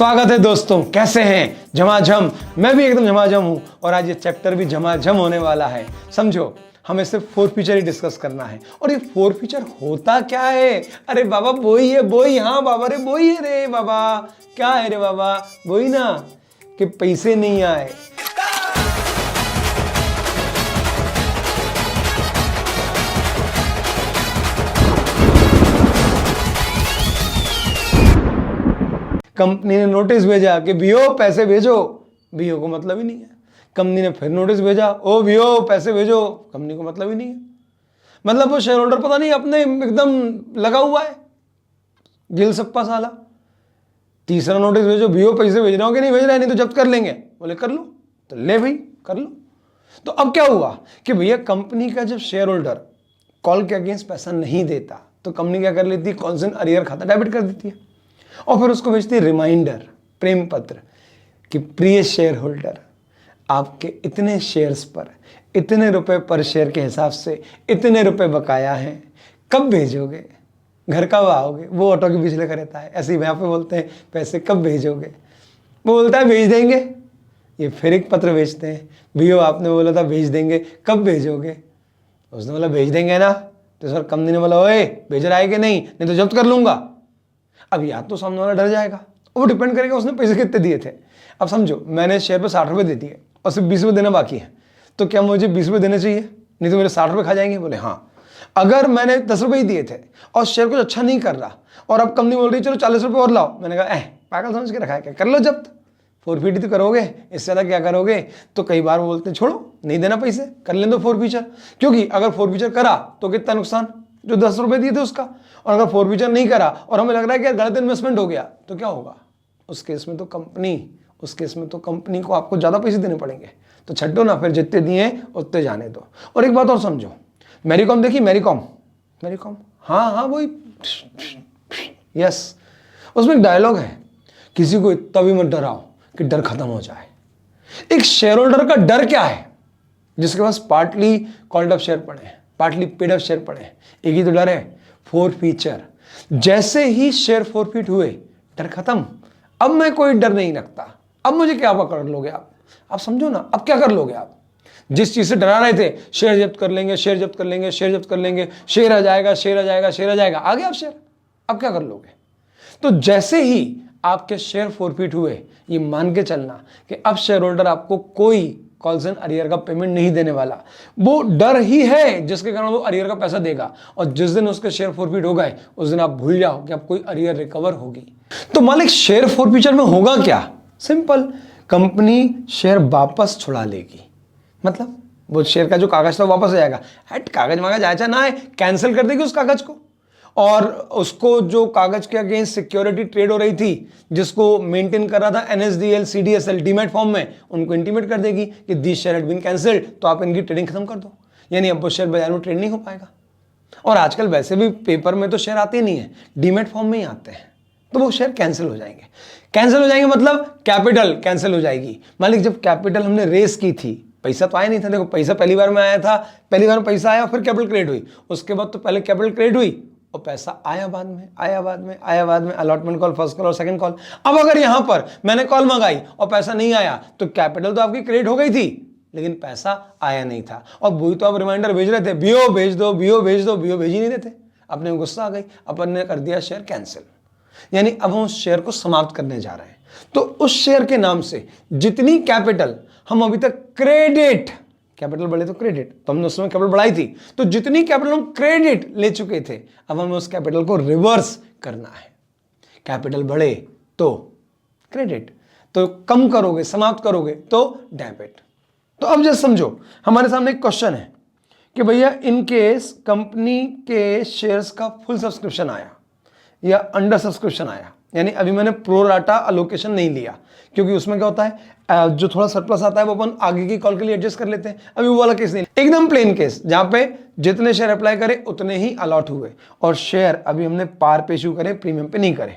स्वागत है दोस्तों, कैसे हैं? झमाझम। मैं भी एकदम झमाझम हूं और आज ये चैप्टर भी झमाझम होने वाला है। समझो, हमें सिर्फ फोर फीचर ही डिस्कस करना है। और ये फोर फीचर होता क्या है? अरे बाबा वही है, वही। हाँ बाबा, रे वही है रे बाबा। क्या है रे बाबा? वही ना कि पैसे नहीं आए, कंपनी ने नोटिस भेजा कि बीओ पैसे भेजो। बीओ को मतलब ही नहीं है। कंपनी ने फिर नोटिस भेजा, ओ बीओ पैसे भेजो। कंपनी को मतलब ही नहीं है। मतलब वो शेयर होल्डर पता नहीं अपने एकदम लगा हुआ है, गिल सप्पा साला। तीसरा नोटिस भेजो, बीओ पैसे भेज रहे हो कि नहीं भेज रहे, नहीं तो जब्त कर लेंगे। बोले कर लो, तो ले भाई कर लो। तो अब क्या हुआ कि भैया कंपनी का जब शेयर होल्डर कॉल के अगेंस्ट पैसा नहीं देता तो कंपनी क्या कर लेती है? कॉल्स इन अरियर खाता डेबिट कर देती है और फिर उसको भेजती है रिमाइंडर, प्रेम पत्र कि प्रिय शेयर होल्डर, आपके इतने शेयर्स पर इतने रुपए पर शेयर के हिसाब से इतने रुपए बकाया हैं, कब भेजोगे? घर कब आओगे? वो ऑटो के पीछे लगा रहता है। ऐसे ही यहाँ पे बोलते हैं पैसे कब भेजोगे? वो बोलता है भेज देंगे। ये फिर एक पत्र भेजते हैं, भैया आपने बोला था भेज देंगे, कब भेजोगे? उसने बोला भेज देंगे ना। तो सर कंपनी ने बोला ओए भेज रहा है कि नहीं तो जब्त कर लूंगा। अब या तो सामने वाला डर जाएगा, वो डिपेंड करेगा उसने पैसे कितने दिए थे। अब समझो मैंने शेयर पे 60 रुपये दे दिए और सिर्फ 20 रुपये देना बाकी है, तो क्या मुझे 20 रुपये देने चाहिए? नहीं तो मेरे 60 रुपये खा जाएंगे। बोले हाँ। अगर मैंने 10 रुपये ही दिए थे और शेयर कुछ अच्छा नहीं कर रहा और अब कंपनी बोल रही चलो 40 रुपये और लाओ, मैंने कहा पागल समझ के रखा है क्या? कर लो जब्त, फोरफीट तो करोगे, इससे ज़्यादा क्या करोगे? तो कई बार बोलते हैं छोड़ो नहीं देना पैसे, कर लें दो फोरफीचर। क्योंकि अगर फोरफीचर करा तो कितना नुकसान? जो 10 रुपये दिए थे उसका। और अगर फोरफीचर नहीं करा और हमें लग रहा है कि गलत इन्वेस्टमेंट हो गया तो क्या होगा? उस केस में तो कंपनी को आपको ज़्यादा पैसे देने पड़ेंगे। तो छड्डो ना, फिर जितने दिए उतने जाने दो। और एक बात और समझो, मैरीकॉम देखी? मैरीकॉम हाँ वही, यस। उसमें एक डायलॉग है, किसी को इतना भी मत डराओ कि डर खत्म हो जाए। एक शेयर होल्डर का डर क्या है? जिसके पास पार्टली कॉल्ड अप शेयर पड़े हैं, पार्टली पेड अप शेयर पड़े हैं, एक ही तो डर है, फोरफीचर। जैसे ही शेयर फोरफीट हुए डर खत्म। अब मैं कोई डर नहीं रखता। अब मुझे क्या पकड़ लोगे आप समझो ना। अब क्या कर लोगे आप? जिस चीज से डरा रहे थे, शेयर जब्त कर लेंगे, शेयर जब्त कर लेंगे, शेयर जब्त कर लेंगे, शेयर आ जाएगा, शेयर आ जाएगा, शेयर आ जाएगा, आ गया आप शेयर। अब क्या कर लोगे? तो जैसे ही आपके शेयर फोरफीट हुए, ये मान के चलना कि अब शेयर होल्डर आपको कोई कॉल्स एंड अरियर का पेमेंट नहीं देने वाला। वो डर ही है जिसके कारण वो अरियर का पैसा देगा। और जिस दिन उसके शेयर फोरफीट हो गए उस दिन आप भूल जाओ कि अब कोई अरियर रिकवर होगी। तो मालिक शेयर फोरफीचर में होगा क्या? सिंपल, कंपनी शेयर वापस छुड़ा लेगी। मतलब वो शेयर का जो कागज था वापस आ जाएगा। हट, कागज मागज आया ना है, कैंसिल कर देगी उस कागज को। और उसको जो कागज के अगेंस्ट सिक्योरिटी ट्रेड हो रही थी, जिसको मेंटेन कर रहा था NSDL CDSL डीमैट फॉर्म में, उनको इंटीमेट कर देगी कि this share had been cancelled, तो आप इनकी ट्रेडिंग खत्म कर दो। यानी अब वो शेयर बाजार में ट्रेड नहीं हो पाएगा। और आजकल वैसे भी पेपर में तो शेयर आते नहीं है, डीमैट फॉर्म में ही आते हैं। तो वो शेयर कैंसिल हो जाएंगे मतलब कैपिटल कैंसिल हो जाएगी। मालिक जब कैपिटल हमने रेस की थी, पैसा तो आया नहीं था। देखो पैसा पहली बार में आया था, पहली बार में पैसा आया, फिर कैपिटल क्रिएट हुई। उसके बाद तो पहले कैपिटल क्रिएट हुई और पैसा आया बाद में, अलॉटमेंट कॉल, फर्स्ट कॉल और सेकंड कॉल। अब अगर यहां पर मैंने कॉल मंगाई और पैसा नहीं आया तो कैपिटल तो आपकी क्रिएट हो गई थी लेकिन पैसा आया नहीं था। और वही तो आप रिमाइंडर भेज रहे थे, बीओ भेज दो, बीओ भेज दो, बीओ भेज ही नहीं देते। अपने गुस्सा आ गई, अपन ने कर दिया शेयर कैंसिल। यानी अब हम उस शेयर को समाप्त करने जा रहे हैं। तो उस शेयर के नाम से जितनी कैपिटल हम अभी तक क्रेडिट, कैपिटल बढ़े तो क्रेडिट, तो हमने उस समय कैपिटल बढ़ाई थी, तो जितनी कैपिटल हम क्रेडिट ले चुके थे अब हमें उस कैपिटल को रिवर्स करना है। कैपिटल बढ़े तो क्रेडिट, तो कम करोगे, समाप्त करोगे तो डेबिट। तो अब जैसे समझो हमारे सामने एक क्वेश्चन है कि भैया इन केस कंपनी के शेयर्स का फुल सब्सक्रिप्शन आया या अंडर सब्सक्रिप्शन आया, यानी अभी मैंने प्रो राटा अलोकेशन नहीं लिया, क्योंकि उसमें क्या होता है जो थोड़ा सरप्लस आता है वो अपन आगे की कॉल के लिए एडजस्ट कर लेते हैं। अभी वो वाला केस नहीं, एकदम प्लेन केस जहां पे जितने शेयर अप्लाई करे उतने ही अलॉट हुए और शेयर अभी हमने पार पे इशू करे, प्रीमियम पे नहीं करे।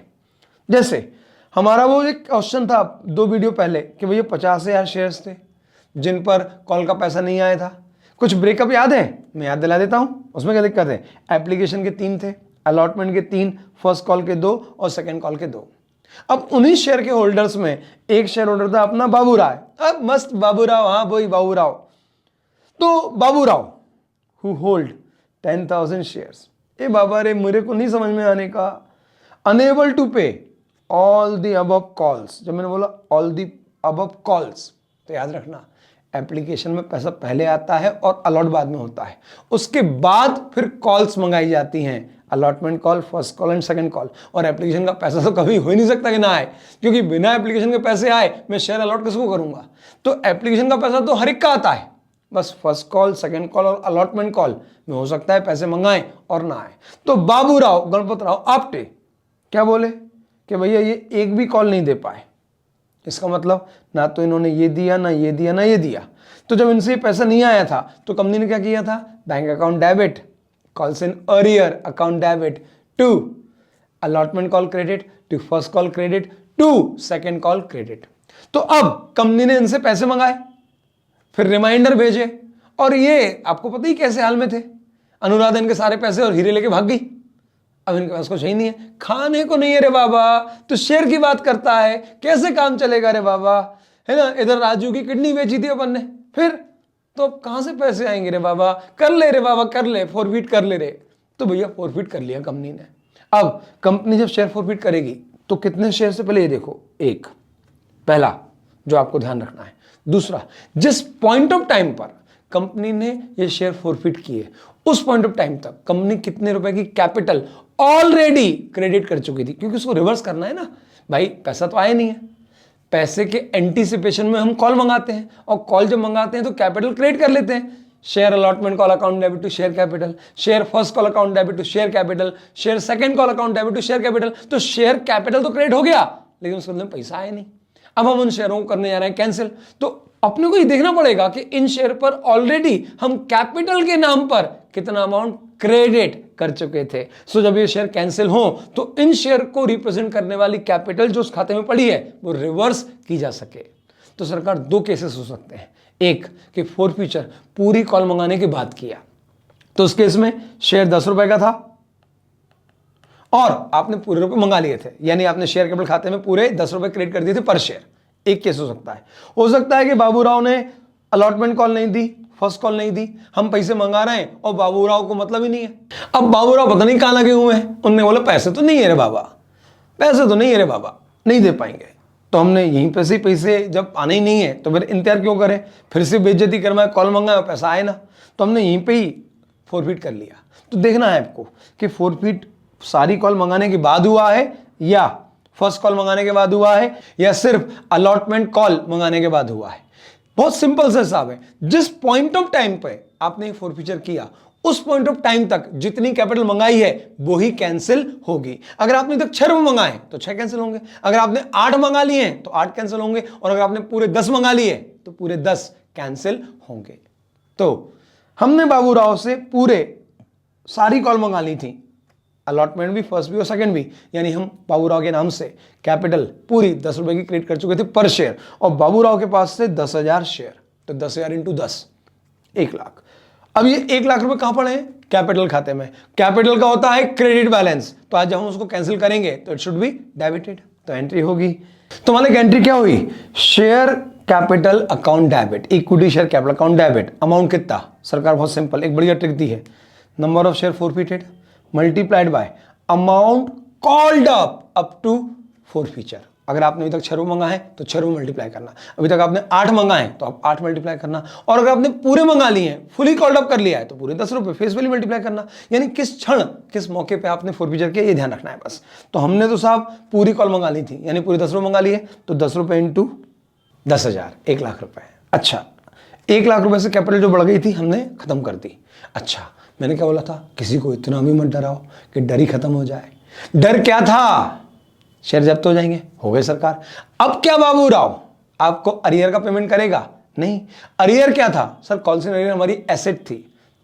जैसे हमारा वो एक क्वेश्चन था 2 वीडियो पहले कि भैया 50,000 शेयर्स थे जिन पर कॉल का पैसा नहीं आया था। कुछ ब्रेकअप याद है? मैं याद दिला देता हूं। उसमें क्या दिक्कत है? एप्लीकेशन के 3 थे, अलॉटमेंट के 3, फर्स्ट कॉल के 2 और सेकेंड कॉल के 2। अब उन्हीं शेयर के होल्डर्स में एक शेयर होल्डर था अपना बाबू राव। अब मस्त बाबू राव, हाँ वही बाबू राव। तो Babu Rao who hold 10,000 shares, ए बाबा रे मेरे को नहीं समझ में आने का, अनेबल टू पे ऑल द अबव कॉल्स। जब मैंने बोला ऑल द अबव कॉल्स तो याद रखना एप्लीकेशन में पैसा पहले आता है और अलॉट बाद में होता है, उसके बाद फिर कॉल्स मंगाई जाती हैं, allotment call, first call and second call. और एप्लीकेशन का पैसा तो कभी हो ही नहीं सकता कि ना आए, क्योंकि बिना एप्लीकेशन के पैसे आए मैं शेयर अलॉट किसको करूंगा। तो एप्लीकेशन का पैसा तो हर एक का आता है, बस फर्स्ट कॉल, सेकंड कॉल और अलॉटमेंट कॉल में हो सकता है पैसे मंगाएं और ना आए। तो बाबू राव गणपत राव आपटे क्या बोले कि भैया ये एक भी कॉल नहीं दे पाए, इसका मतलब ना तो इन्होंने ये दिया, ना ये दिया, ना ये दिया। तो जब इनसे पैसा नहीं आया था तो कंपनी ने क्या किया था, bank account debit, calls in arrear account debit to allotment call credit, to first call credit, to second call credit. तो अब कंपनी ने इनसे पैसे मंगाए, फिर रिमाइंडर भेजे, और ये आपको पता ही कैसे हाल में थे, अनुराधा इनके सारे पैसे और हीरे लेके भाग गई। अब इनके पास कुछ ही नहीं है, खाने को नहीं है रे बाबा, तो शेयर की बात करता है, कैसे काम चलेगा रे बाबा, है ना। इधर राजू की किडनी बेची थी अपन ने, फिर तो अब कहां से पैसे आएंगे रे बाबा, कर ले रे बाबा, कर ले, फॉरफिट कर ले रे। तो भैया फॉरफिट कर लिया कंपनी ने। अब कंपनी जब शेयर फॉरफिट करेगी तो कितने शेयर से, पहले ये देखो, एक, पहला जो आपको ध्यान रखना है। दूसरा, जिस पॉइंट ऑफ टाइम पर कंपनी ने ये शेयर फॉरफिट किए उस पॉइंट ऑफ टाइम तक कंपनी कितने रुपए की कैपिटल ऑलरेडी क्रेडिट कर चुकी थी, क्योंकि उसको रिवर्स करना है ना भाई, पैसा तो आया नहीं है। पैसे के एंटीसिपेशन में हम कॉल मंगाते हैं, और कॉल जब मंगाते हैं तो कैपिटल क्रिएट कर लेते हैं। Share allotment call account debit to share capital, share first call account debit to share capital, share second call account debit to share capital. तो शेयर कैपिटल तो क्रिएट हो गया, लेकिन उसके बदले पैसा आया नहीं। अब हम उन शेयरों को करने जा रहे हैं कैंसिल, तो अपने को ये देखना पड़ेगा कि इन शेयर पर ऑलरेडी हम कैपिटल के नाम पर कितना अमाउंट क्रेडिट कर चुके थे। सो जब ये शेयर कैंसिल हो तो इन शेयर को रिप्रेजेंट करने वाली कैपिटल जो उस खाते में पड़ी है वो रिवर्स की जा सके। तो सरकार दो केसेस हो सकते हैं, एक कि फॉरफीचर पूरी कॉल मंगाने के बाद किया, तो उस केस में शेयर 10 रुपए का था और आपने पूरे रुपए मंगा लिए थे, यानी आपने शेयर कैपिटल खाते में पूरे 10 रुपए क्रेडिट कर दिए थे पर शेयर। एक केस हो सकता है कि बाबूराव ने अलॉटमेंट कॉल नहीं दी, फर्स्ट कॉल नहीं दी, हम पैसे मंगा रहे हैं और बाबूराव को मतलब ही नहीं है। अब बाबूराव पता नहीं कहां लगे हुए हैं, उन्होंने बोला पैसे तो नहीं है रे बाबा, पैसे तो नहीं है रे बाबा, नहीं दे पाएंगे। तो हमने यहीं पे से पैसे जब आने ही नहीं है तो फिर इंतजार क्यों करें, फिर से बेइज्जती करवाए, कॉल मंगाए पैसा आए ना, तो हमने यहीं पे ही फॉरफिट कर लिया। तो देखना है आपको कि फॉरफिट सारी कॉल मंगाने के बाद हुआ है या फर्स्ट कॉल मंगाने के बाद हुआ है या सिर्फ अलॉटमेंट कॉल मंगाने के बाद हुआ है। बहुत सिंपल सा हिसाब है, जिस पॉइंट ऑफ टाइम पे आपने फॉरफीचर किया उस पॉइंट ऑफ टाइम तक जितनी कैपिटल मंगाई है वो ही कैंसिल होगी। अगर आपने तक 6 रुपए मंगाए तो 6 कैंसिल होंगे, अगर आपने 8 मंगा लिए हैं तो 8 कैंसिल होंगे, और अगर आपने पूरे 10 मंगा लिए तो पूरे 10 कैंसिल होंगे। तो हमने बाबूराव से पूरे सारी कॉल मंगा ली थी, अलॉटमेंट भी, फर्स्ट भी और सेकंड भी, यानी हम बाबूराव के नाम से कैपिटल पूरी 10 रुपए की क्रेडिट कर चुके थे पर शेयर, और बाबूराव के पास से 10,000 शेयर, तो 10,000 इंटू 10, 1 लाख। अब ये 1 लाख रुपए कहां पड़े हैं, कैपिटल खाते में। कैपिटल का होता है क्रेडिट बैलेंस, तो आज जब हम उसको कैंसिल करेंगे तो इट शुड बी डेबिटेड, तो एंट्री होगी। तो मालिक एंट्री क्या हुई, share capital account debit, equity share capital account debit, amount कितना, सरकार बहुत सिंपल एक बढ़िया ट्रिक दी है, number of share forfeited multiplied by amount called up to forfeiture. अगर आपने अभी तक 6 रुपए मंगा है तो 6 रुपए मल्टीप्लाई करना, अभी तक आपने 8 मंगा है तो आप 8 मल्टीप्लाई करना, और अगर आपने पूरे मंगा लिए हैं, फुली कॉल्ड अप कर लिया है तो पूरे 10 रुपए फेस वैल्यू मल्टीप्लाई करना, यानी किस क्षण किस मौके पे आपने फॉरफीचर किया ये ध्यान रखना है बस। तो हमने तो साहब पूरी कॉल मंगा ली थी, यानी पूरे 10 रुपए मंगा लिए, तो 10 रुपए इंटू 10,000, 1 लाख रुपए। अच्छा, 1 लाख रुपए से कैपिटल जो बढ़ गई थी हमने खत्म कर दी। अच्छा, मैंने क्या बोला था, किसी को इतना भी मत डराओ कि डर ही खत्म हो जाए। डर क्या था, शेयर जब्त हो जाएंगे, हो गए सरकार। अब क्या बाबूराव आपको अरियर का पेमेंट करेगा, नहीं। अरियर क्या था सर, कॉल सेंटर अरियर हमारी एसेट थी,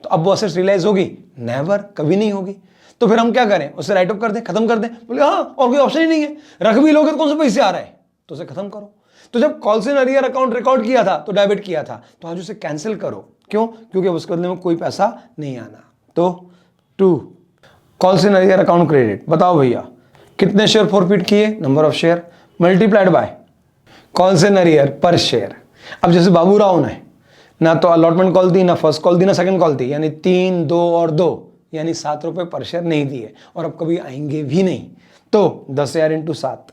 तो अब वो एसेट रियलाइज होगी, नेवर, कभी नहीं होगी। तो फिर हम क्या करें, उसे राइट ऑफ कर दें, खत्म कर दें। बोले हाँ, और कोई ऑप्शन ही नहीं है, रख भी लोगे तो कौन से पैसे आ रहे हैं, तो उसे खत्म करो। तो जब call centre arrear account record किया था तो डेबिट किया था, तो आज उसे कैंसिल करो। क्यों, क्योंकि उसके बदले में कोई पैसा नहीं आना। तो 2 call centre arrear account credit, बताओ भैया कितने शेयर फॉरफिट किए, number of share multiplied by call से नरियर पर शेयर। अब जैसे बाबू राव ने ना तो अलॉटमेंट कॉल दी, ना फर्स्ट कॉल दी, ना सेकंड कॉल दी, यानी 3, 2 और 2 यानी 7 रुपए पर शेयर नहीं दिए और अब कभी आएंगे भी नहीं। तो 10,000 इंटू 7,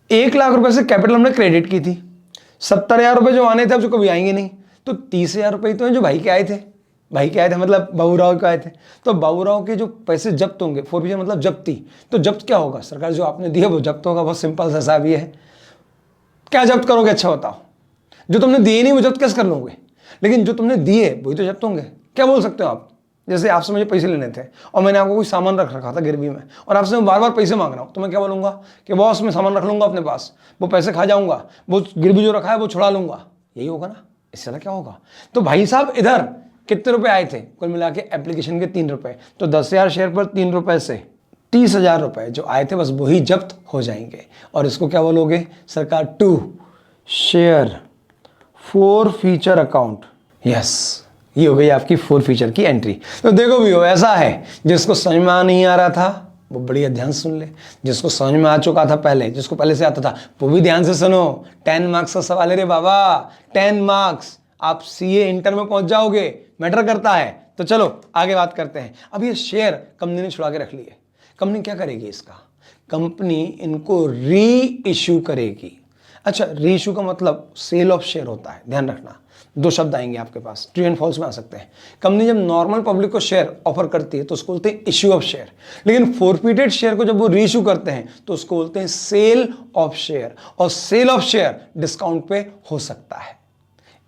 1,00,000 रुपए से कैपिटल हमने क्रेडिट की थी, 70,000 रुपए जो आने थे अब जो कभी आएंगे नहीं, तो 30,000 रुपए तो हैं जो भाई के आए थे, मतलब बाबूराव के आए थे। तो बाबूराव के जो पैसे जब्त होंगे, फॉरफिचर मतलब जब्ती, तो जब्त क्या होगा, सरकार जो आपने दिया वो जब्त होगा। बहुत सिंपल सा हिसाब ये है। क्या जब्त करोगे, अच्छा बताओ। जो तुमने दिए नहीं वो जब्त कैसे कर लोगे, लेकिन जो तुमने दिए वही तो जब्त होंगे। क्या बोल सकते हो आप, जैसे आपसे मुझे पैसे लेने थे और मैंने आपको कोई सामान रख रखा था गिरवी में और आपसे मैं बार बार पैसे मांग रहा हूं, तो मैं क्या बोलूंगा कि बॉस मैं सामान रख लूंगा अपने पास, वो पैसे खा जाऊंगा, वो गिरवी जो रखा है वो छुड़ा लूंगा, यही होगा ना। इससे ज्यादा क्या होगा। तो भाई साहब इधर कितने रुपए आए थे, कुल मिला के एप्लीकेशन के 3 रुपए, तो 10,000 शेयर पर 3 रुपए से 30,000 रुपए जो आए थे बस वही जब्त हो जाएंगे। और इसको क्या बोलोगे सरकार, to share forfeiture account. Yes, ये हो गई आपकी फॉरफीचर की एंट्री। तो देखो भी हो, ऐसा है जिसको समझ में नहीं आ रहा था वो बढ़िया ध्यान सुन ले, जिसको समझ में आ चुका था पहले, जिसको पहले से आता था वो भी ध्यान से सुनो। 10 मार्क्स का सवाल है रे बाबा, 10 मार्क्स, आप सीए इंटर में पहुंच जाओगे, मैटर करता है। तो चलो आगे बात करते हैं। अब ये शेयर कंपनी ने छुड़ा के रख लिए, कंपनी क्या करेगी इसका, कंपनी इनको री इश्यू करेगी। अच्छा, री इश्यू का मतलब सेल ऑफ शेयर होता है, ध्यान रखना। 2 शब्द आएंगे आपके पास, ट्रू एंड फॉल्स में आ सकते हैं। कंपनी जब नॉर्मल पब्लिक को शेयर ऑफर करती है तो उसको बोलते हैं इश्यू ऑफ शेयर, लेकिन फॉरफिटेड शेयर को जब वो री इश्यू करते हैं तो उसको बोलते हैं सेल ऑफ शेयर। और सेल ऑफ शेयर डिस्काउंट पे हो सकता है,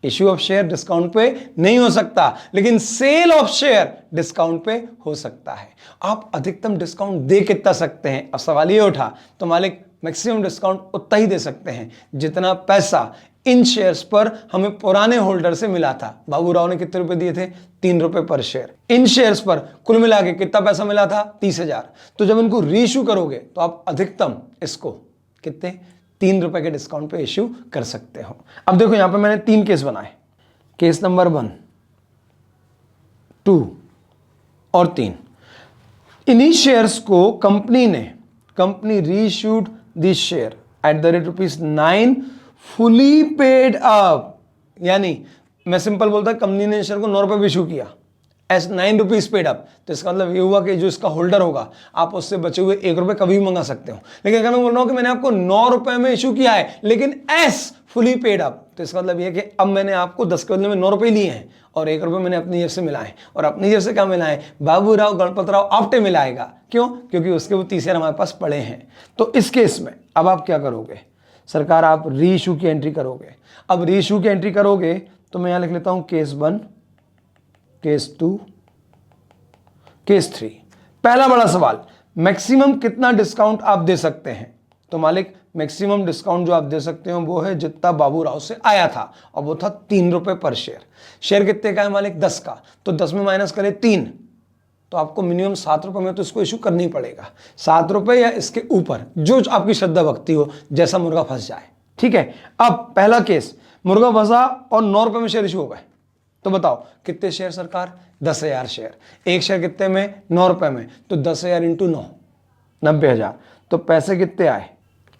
इश्यू ऑफ शेयर डिस्काउंट पे नहीं हो सकता, लेकिन सेल ऑफ शेयर डिस्काउंट पे हो सकता है। आप अधिकतम डिस्काउंट दे कितना सकते हैं, अब सवाल ये उठा, तो मालिक मैक्सिमम डिस्काउंट उतना ही दे सकते हैं जितना पैसा इन शेयर्स पर हमें पुराने होल्डर से मिला था। बाबूराव ने कितने रुपए दिए थे, 3 रुपए पर शेयर। इन शेयर्स पर कुल मिला के कितना पैसा मिला था, 30,000। तो जब इनको रीइश्यू करोगे तो आप अधिकतम इसको कितने, 3 रुपए के डिस्काउंट पे इश्यू कर सकते हो। अब देखो यहां पे मैंने 3 केस बनाए, केस नंबर 1, 2 और 3। इन्हीं शेयर्स को company reissued this share eight the rate ₹9 fully paid up, यानी मैं सिंपल बोलता कंपनी ने शेयर को 9 रुपए इशू किया, एस 9 रुपीज पेड अप। तो इसका मतलब ये हुआ कि जो इसका होल्डर होगा आप उससे बचे हुए 1 रुपए कभी भी मंगा सकते हो। लेकिन अगर मैं बोल रहा हूं कि मैंने आपको 9 रुपए में इशू किया है लेकिन एस फुली पेड अप, तो इसका मतलब ये कि अब मैंने आपको 10 के बदले में 9 रुपए लिए हैं और 1 रुपए मैंने अपनी जेब से मिलाए। और अपनी जेब से क्या मिलाए, बाबूराव गणपतराव आपटे मिलाएगा। क्यों, क्योंकि उसके वो 30,000 हमारे पास पड़े हैं। तो इस केस में अब आप क्या करोगे सरकार, आप री इशू की एंट्री करोगे। अब री इशू की एंट्री करोगे तो मैं यहां लिख लेता हूं केस 1, केस 2, केस 3। पहला बड़ा सवाल, मैक्सिमम कितना डिस्काउंट आप दे सकते हैं। तो मालिक मैक्सिमम डिस्काउंट जो आप दे सकते हो वो है जितना बाबूराव से आया था, और वो था 3 रुपए पर शेयर। शेयर कितने का है मालिक, 10 का, तो 10 में माइनस करें 3, तो आपको मिनिमम 7 रुपए में तो इसको इशू करनी पड़ेगा। 7 रुपए या इसके ऊपर, जो आपकी श्रद्धा भक्ति हो, जैसा मुर्गा फंस जाए। ठीक है, अब पहला केस, मुर्गा फंसा और 9 रुपए में शेयर इशू हो गए। तो बताओ कितने शेयर सरकार, 10,000 शेयर। एक शेयर कितने में, 9 रुपए में, तो 10,000 इंटू 9, 90,000। तो पैसे कितने आए,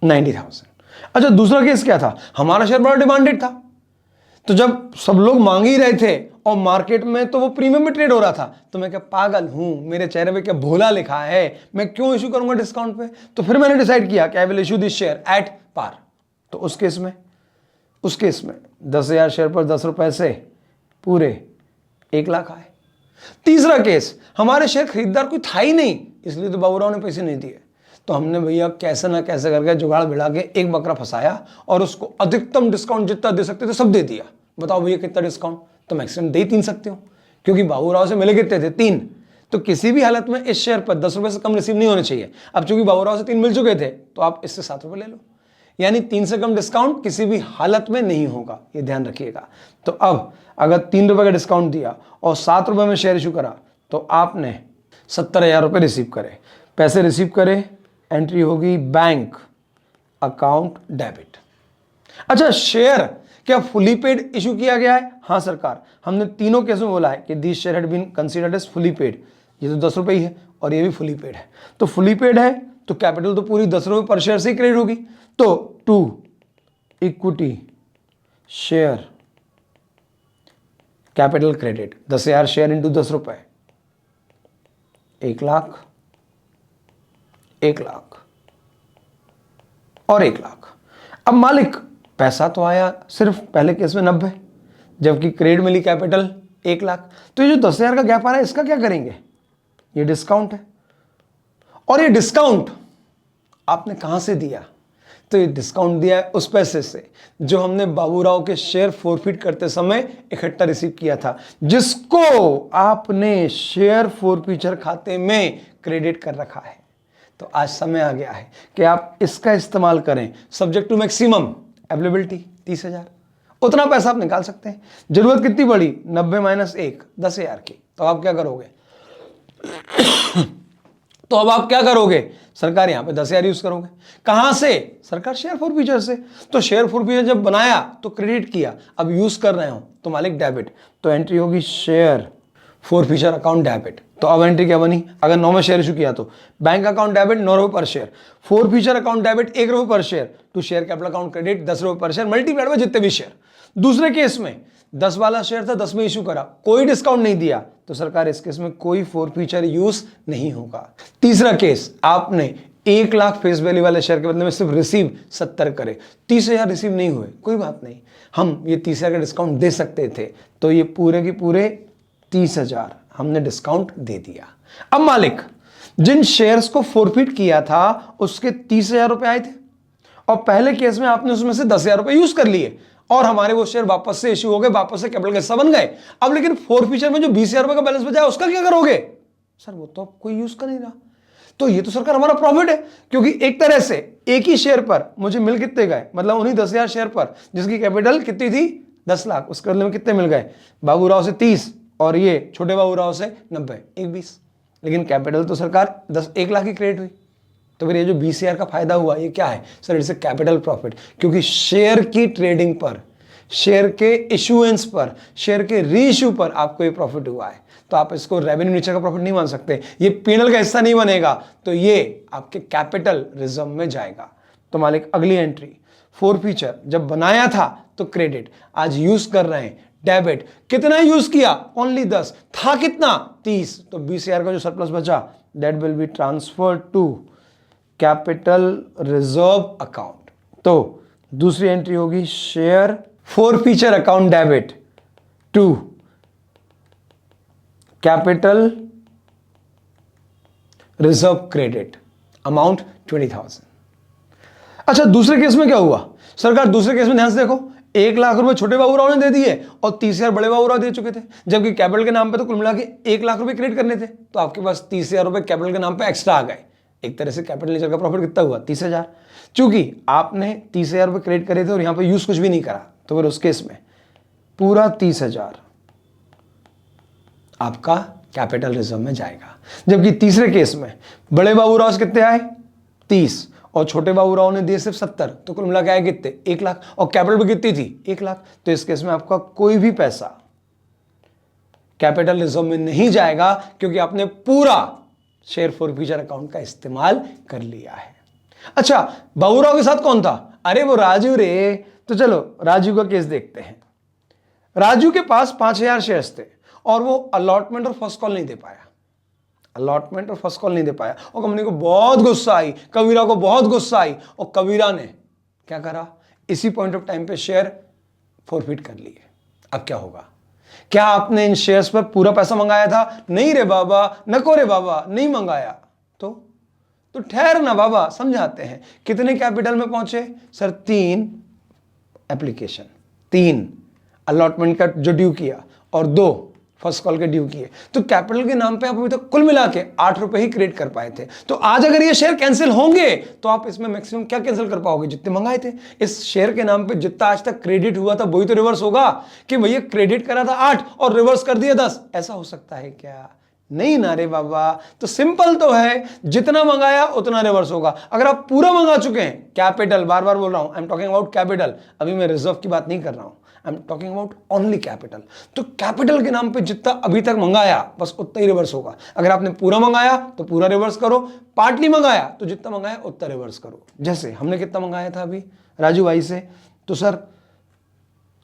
90,000। अच्छा, दूसरा केस क्या था, हमारा शेयर बड़ा डिमांडेड था, तो जब सब लोग मांग ही रहे थे और मार्केट में तो वो प्रीमियम में ट्रेड हो रहा था, तो मैं क्या पागल हूं, मेरे चेहरे पे क्या भोला लिखा है, मैं क्यों इशू करूंगा डिस्काउंट पे। तो फिर मैंने डिसाइड किया कि I will issue this share at par. तो उस केस में 10,000 शेयर पर 10 रुपए से पूरे 1 लाख आए। तीसरा केस, हमारे शेयर खरीदार कोई था ही नहीं, इसलिए तो बाबूराव ने पैसे नहीं दिए। तो हमने भैया कैसे ना कैसे करके जुगाड़ भिड़ा के एक बकरा फंसाया और उसको अधिकतम डिस्काउंट जितना दे सकते थे सब दे दिया। बताओ भैया कितना डिस्काउंट, तो मैक्सिमम दे ही 3 सकते हो, क्योंकि बाबूराव से मिले कितने थे, 3। तो किसी भी हालत में इस शेयर पर 10 रुपए से कम रिसीव नहीं होने चाहिए। अब चूंकि बाबूराव से 3 मिल चुके थे तो आप इससे 7 रुपए ले लो, यानी 3 से कम डिस्काउंट किसी भी हालत में नहीं होगा, ये ध्यान रखिएगा। तो अब अगर 3 रुपए का डिस्काउंट दिया और 7 रुपए में शेयर इशू करा तो आपने 70,000 रुपए रिसीव करे। पैसे रिसीव करे, एंट्री होगी बैंक अकाउंट डेबिट। अच्छा, शेयर क्या फुली पेड इशू किया गया है? हाँ सरकार, हमने तीनों केसों में बोला है कि this share had been considered as fully paid. ये तो 10 रुपए ही है और ये भी फुली पेड है। तो फुली पेड है तो कैपिटल तो पूरी 10 रुपये पर शेयर से ही क्रेडिट होगी। तो 2 equity share capital credit, 10,000 share into 10 रुपए, 1 लाख, 1 लाख और 1 लाख। अब मालिक पैसा तो आया सिर्फ पहले केस में 90, जबकि क्रेडिट मिली कैपिटल 1 लाख। तो ये जो 10,000 का गैप आ रहा है इसका क्या करेंगे? ये डिस्काउंट है। और ये डिस्काउंट आपने कहां से दिया? तो ये डिस्काउंट दिया है उस पैसे से जो हमने बाबूराव के शेयर फोरफिट करते समय इकट्ठा रिसीव किया था, जिसको आपने शेयर फोरफीचर खाते में क्रेडिट कर रखा है। तो आज समय आ गया है कि आप इसका इस्तेमाल करें। सब्जेक्ट टू मैक्सिमम अवेलेबिलिटी 30,000, उतना पैसा आप निकाल सकते हैं। जरूरत कितनी पड़ी? 90 माइनस 1, 10,000 की। तो आप क्या करोगे? तो अब आप क्या करोगे? सरकार यहां पे 10,000 यूज करोगे। कहां से? सरकार शेयर फोरफीचर से। तो शेयर फोरफीचर जब बनाया तो क्रेडिट किया, अब यूज कर रहे हो तो मालिक डेबिट। तो एंट्री होगी शेयर फोरफीचर अकाउंट डेबिट। तो अब एंट्री क्या बनी? अगर 9 में शेयर इशू किया तो बैंक अकाउंट डेबिट 9 रुपए per share, forfeiture account debit 1 रुपए per share, to share capital account credit 10 रुपए पर शेयर, मल्टीप्लाइड बाय जितने भी शेयर। दूसरे केस में 10 वाला शेयर था, 10 में इशू करा, कोई डिस्काउंट नहीं दिया, तो सरकार इस केस में कोई फोरफीचर यूज नहीं होगा। तीसरा केस, आपने 1 लाख फेस वैल्यू वाले शेयर के बदले में सिर्फ रिसीव 70 करे, 30,000 रिसीव नहीं हुए, कोई बात नहीं, हम ये 30,000 का डिस्काउंट दे सकते थे। तो ये पूरे के पूरे 30,000 हमने डिस्काउंट दे दिया। अब मालिक जिन शेयर्स को फोरफिट किया था उसके 30,000 रुपए आए थे, और पहले केस में आपने उसमें से 10,000 रुपए यूज कर लिए और हमारे वो शेयर वापस से इश्यू हो गए, वापस से कैपिटल के हिस्सा बन गए। अब लेकिन फोरफीचर में जो 20,000 रुपए का बैलेंस बचा है उसका क्या करोगे? सर वो तो अब कोई यूज कर नहीं रहा। तो ये तो सरकार हमारा प्रॉफिट है, क्योंकि एक तरह से एक ही शेयर पर मुझे मिल कितने गए, मतलब उन्हीं 10,000 शेयर पर जिसकी कैपिटल कितनी थी 10 लाख, उसके बदले में कितने मिल गए? बाबूराव से 30 और ये छोटे बाबूराव से 90, 1,20। लेकिन कैपिटल तो सरकार 1 लाख की क्रेडिट हुई। तो फिर ये जो 20,000 का फायदा हुआ ये क्या है? Sir it's a capital profit, क्योंकि शेयर की ट्रेडिंग पर, शेयर के इशुएंस पर, शेयर के रीइश्यू पर आपको ये प्रॉफिट हुआ है। तो आप इसको रेवेन्यू नेचर का प्रॉफिट नहीं मान सकते, ये पीएनएल का हिस्सा नहीं बनेगा, तो ये आपके कैपिटल रिजर्व में जाएगा। तो मालिक अगली एंट्री, फोरफीचर जब बनाया था तो क्रेडिट, आज यूज कर रहे हैं डेबिट। कितना यूज किया? ओनली 10, था कितना? 30। तो 20,000 का जो सरप्लस बचा that will be transfer to capital reserve account. तो दूसरी एंट्री होगी share forfeiture account debit to capital reserve credit, amount 20,000। अच्छा दूसरे केस में क्या हुआ? सरकार दूसरे केस में ध्यान से देखो, 1 लाख रुपए छोटे बाबूराव ने दे दिए और 30,000 बड़े बाबूराव दे चुके थे, जबकि कैपिटल के नाम पे तो कुल मिला के 1 लाख रुपए क्रेडिट करने थे। तो आपके पास 30,000 रुपए कैपिटल के नाम पे एक्स्ट्रा आ गए। एक तरह से कैपिटल नेचर का प्रॉफिट कितना हुआ? 30,000। चूंकि आपने 30,000 रुपए क्रेडिट करे थे और यहां पर यूज कुछ भी नहीं करा, तो फिर उस केस में पूरा 30,000 आपका कैपिटल रिजर्व में जाएगा। जबकि तीसरे केस में बड़े बाबूराव से कितने आए? 30 और छोटे बाबूराव ने दिए सिर्फ 70, तो कुल मिला के आए कितने? 1 लाख, और कैपिटल भी कितनी थी? 1 लाख। तो इस केस में आपका कोई भी पैसा कैपिटल रिजर्व में नहीं जाएगा, क्योंकि आपने पूरा शेयर फोरफीचर अकाउंट का इस्तेमाल कर लिया है। अच्छा बाबूराव के साथ कौन था? अरे वो राजू रे। तो चलो राजू का केस देखते हैं। राजू के पास 5,000 शेयर्स थे और वो अलॉटमेंट और फर्स्ट कॉल नहीं दे पाया, अलॉटमेंट और फर्स्ट कॉल नहीं दे पाया, और कंपनी को बहुत गुस्सा आई, कबीरा को बहुत गुस्सा आई, और कबीरा ने क्या करा? इसी पॉइंट ऑफ टाइम पे शेयर फोरफिट कर लिए। अब क्या होगा? क्या आपने इन शेयर्स पर पूरा पैसा मंगाया था? नहीं रे बाबा, नको रे बाबा, नहीं मंगाया। तो ठहर ना बाबा, समझाते हैं। कितने कैपिटल में पहुंचे? सर 3 एप्लीकेशन, 3 अलॉटमेंट का जो ड्यू किया और 2 फर्स्ट कॉल के ड्यू किए। तो कैपिटल के नाम पे आप अभी तक कुल मिला के 8 रुपए ही क्रेडिट कर पाए थे। तो आज अगर ये शेयर कैंसिल होंगे तो आप इसमें मैक्सिमम क्या कैंसिल कर पाओगे? जितने मंगाए थे। इस शेयर के नाम पे जितना आज तक क्रेडिट हुआ था वही तो रिवर्स होगा, कि भैया क्रेडिट करा था 8 और रिवर्स कर दिया 10। ऐसा हो सकता है क्या? नहीं ना रे बाबा। तो सिंपल तो है, जितना मंगाया उतना रिवर्स होगा। अगर आप पूरा मंगा चुके हैं कैपिटल, बार बार बोल रहा हूं, I am talking about capital, अभी मैं रिजर्व की बात नहीं कर रहा हूं, I am talking about only capital. तो कैपिटल के नाम पे जितना अभी तक मंगाया बस उतना ही रिवर्स होगा। अगर आपने पूरा मंगाया तो पूरा रिवर्स करो, पार्टली मंगाया तो जितना मंगाया उतना रिवर्स करो। जैसे हमने कितना मंगाया था अभी राजू भाई से, तो सर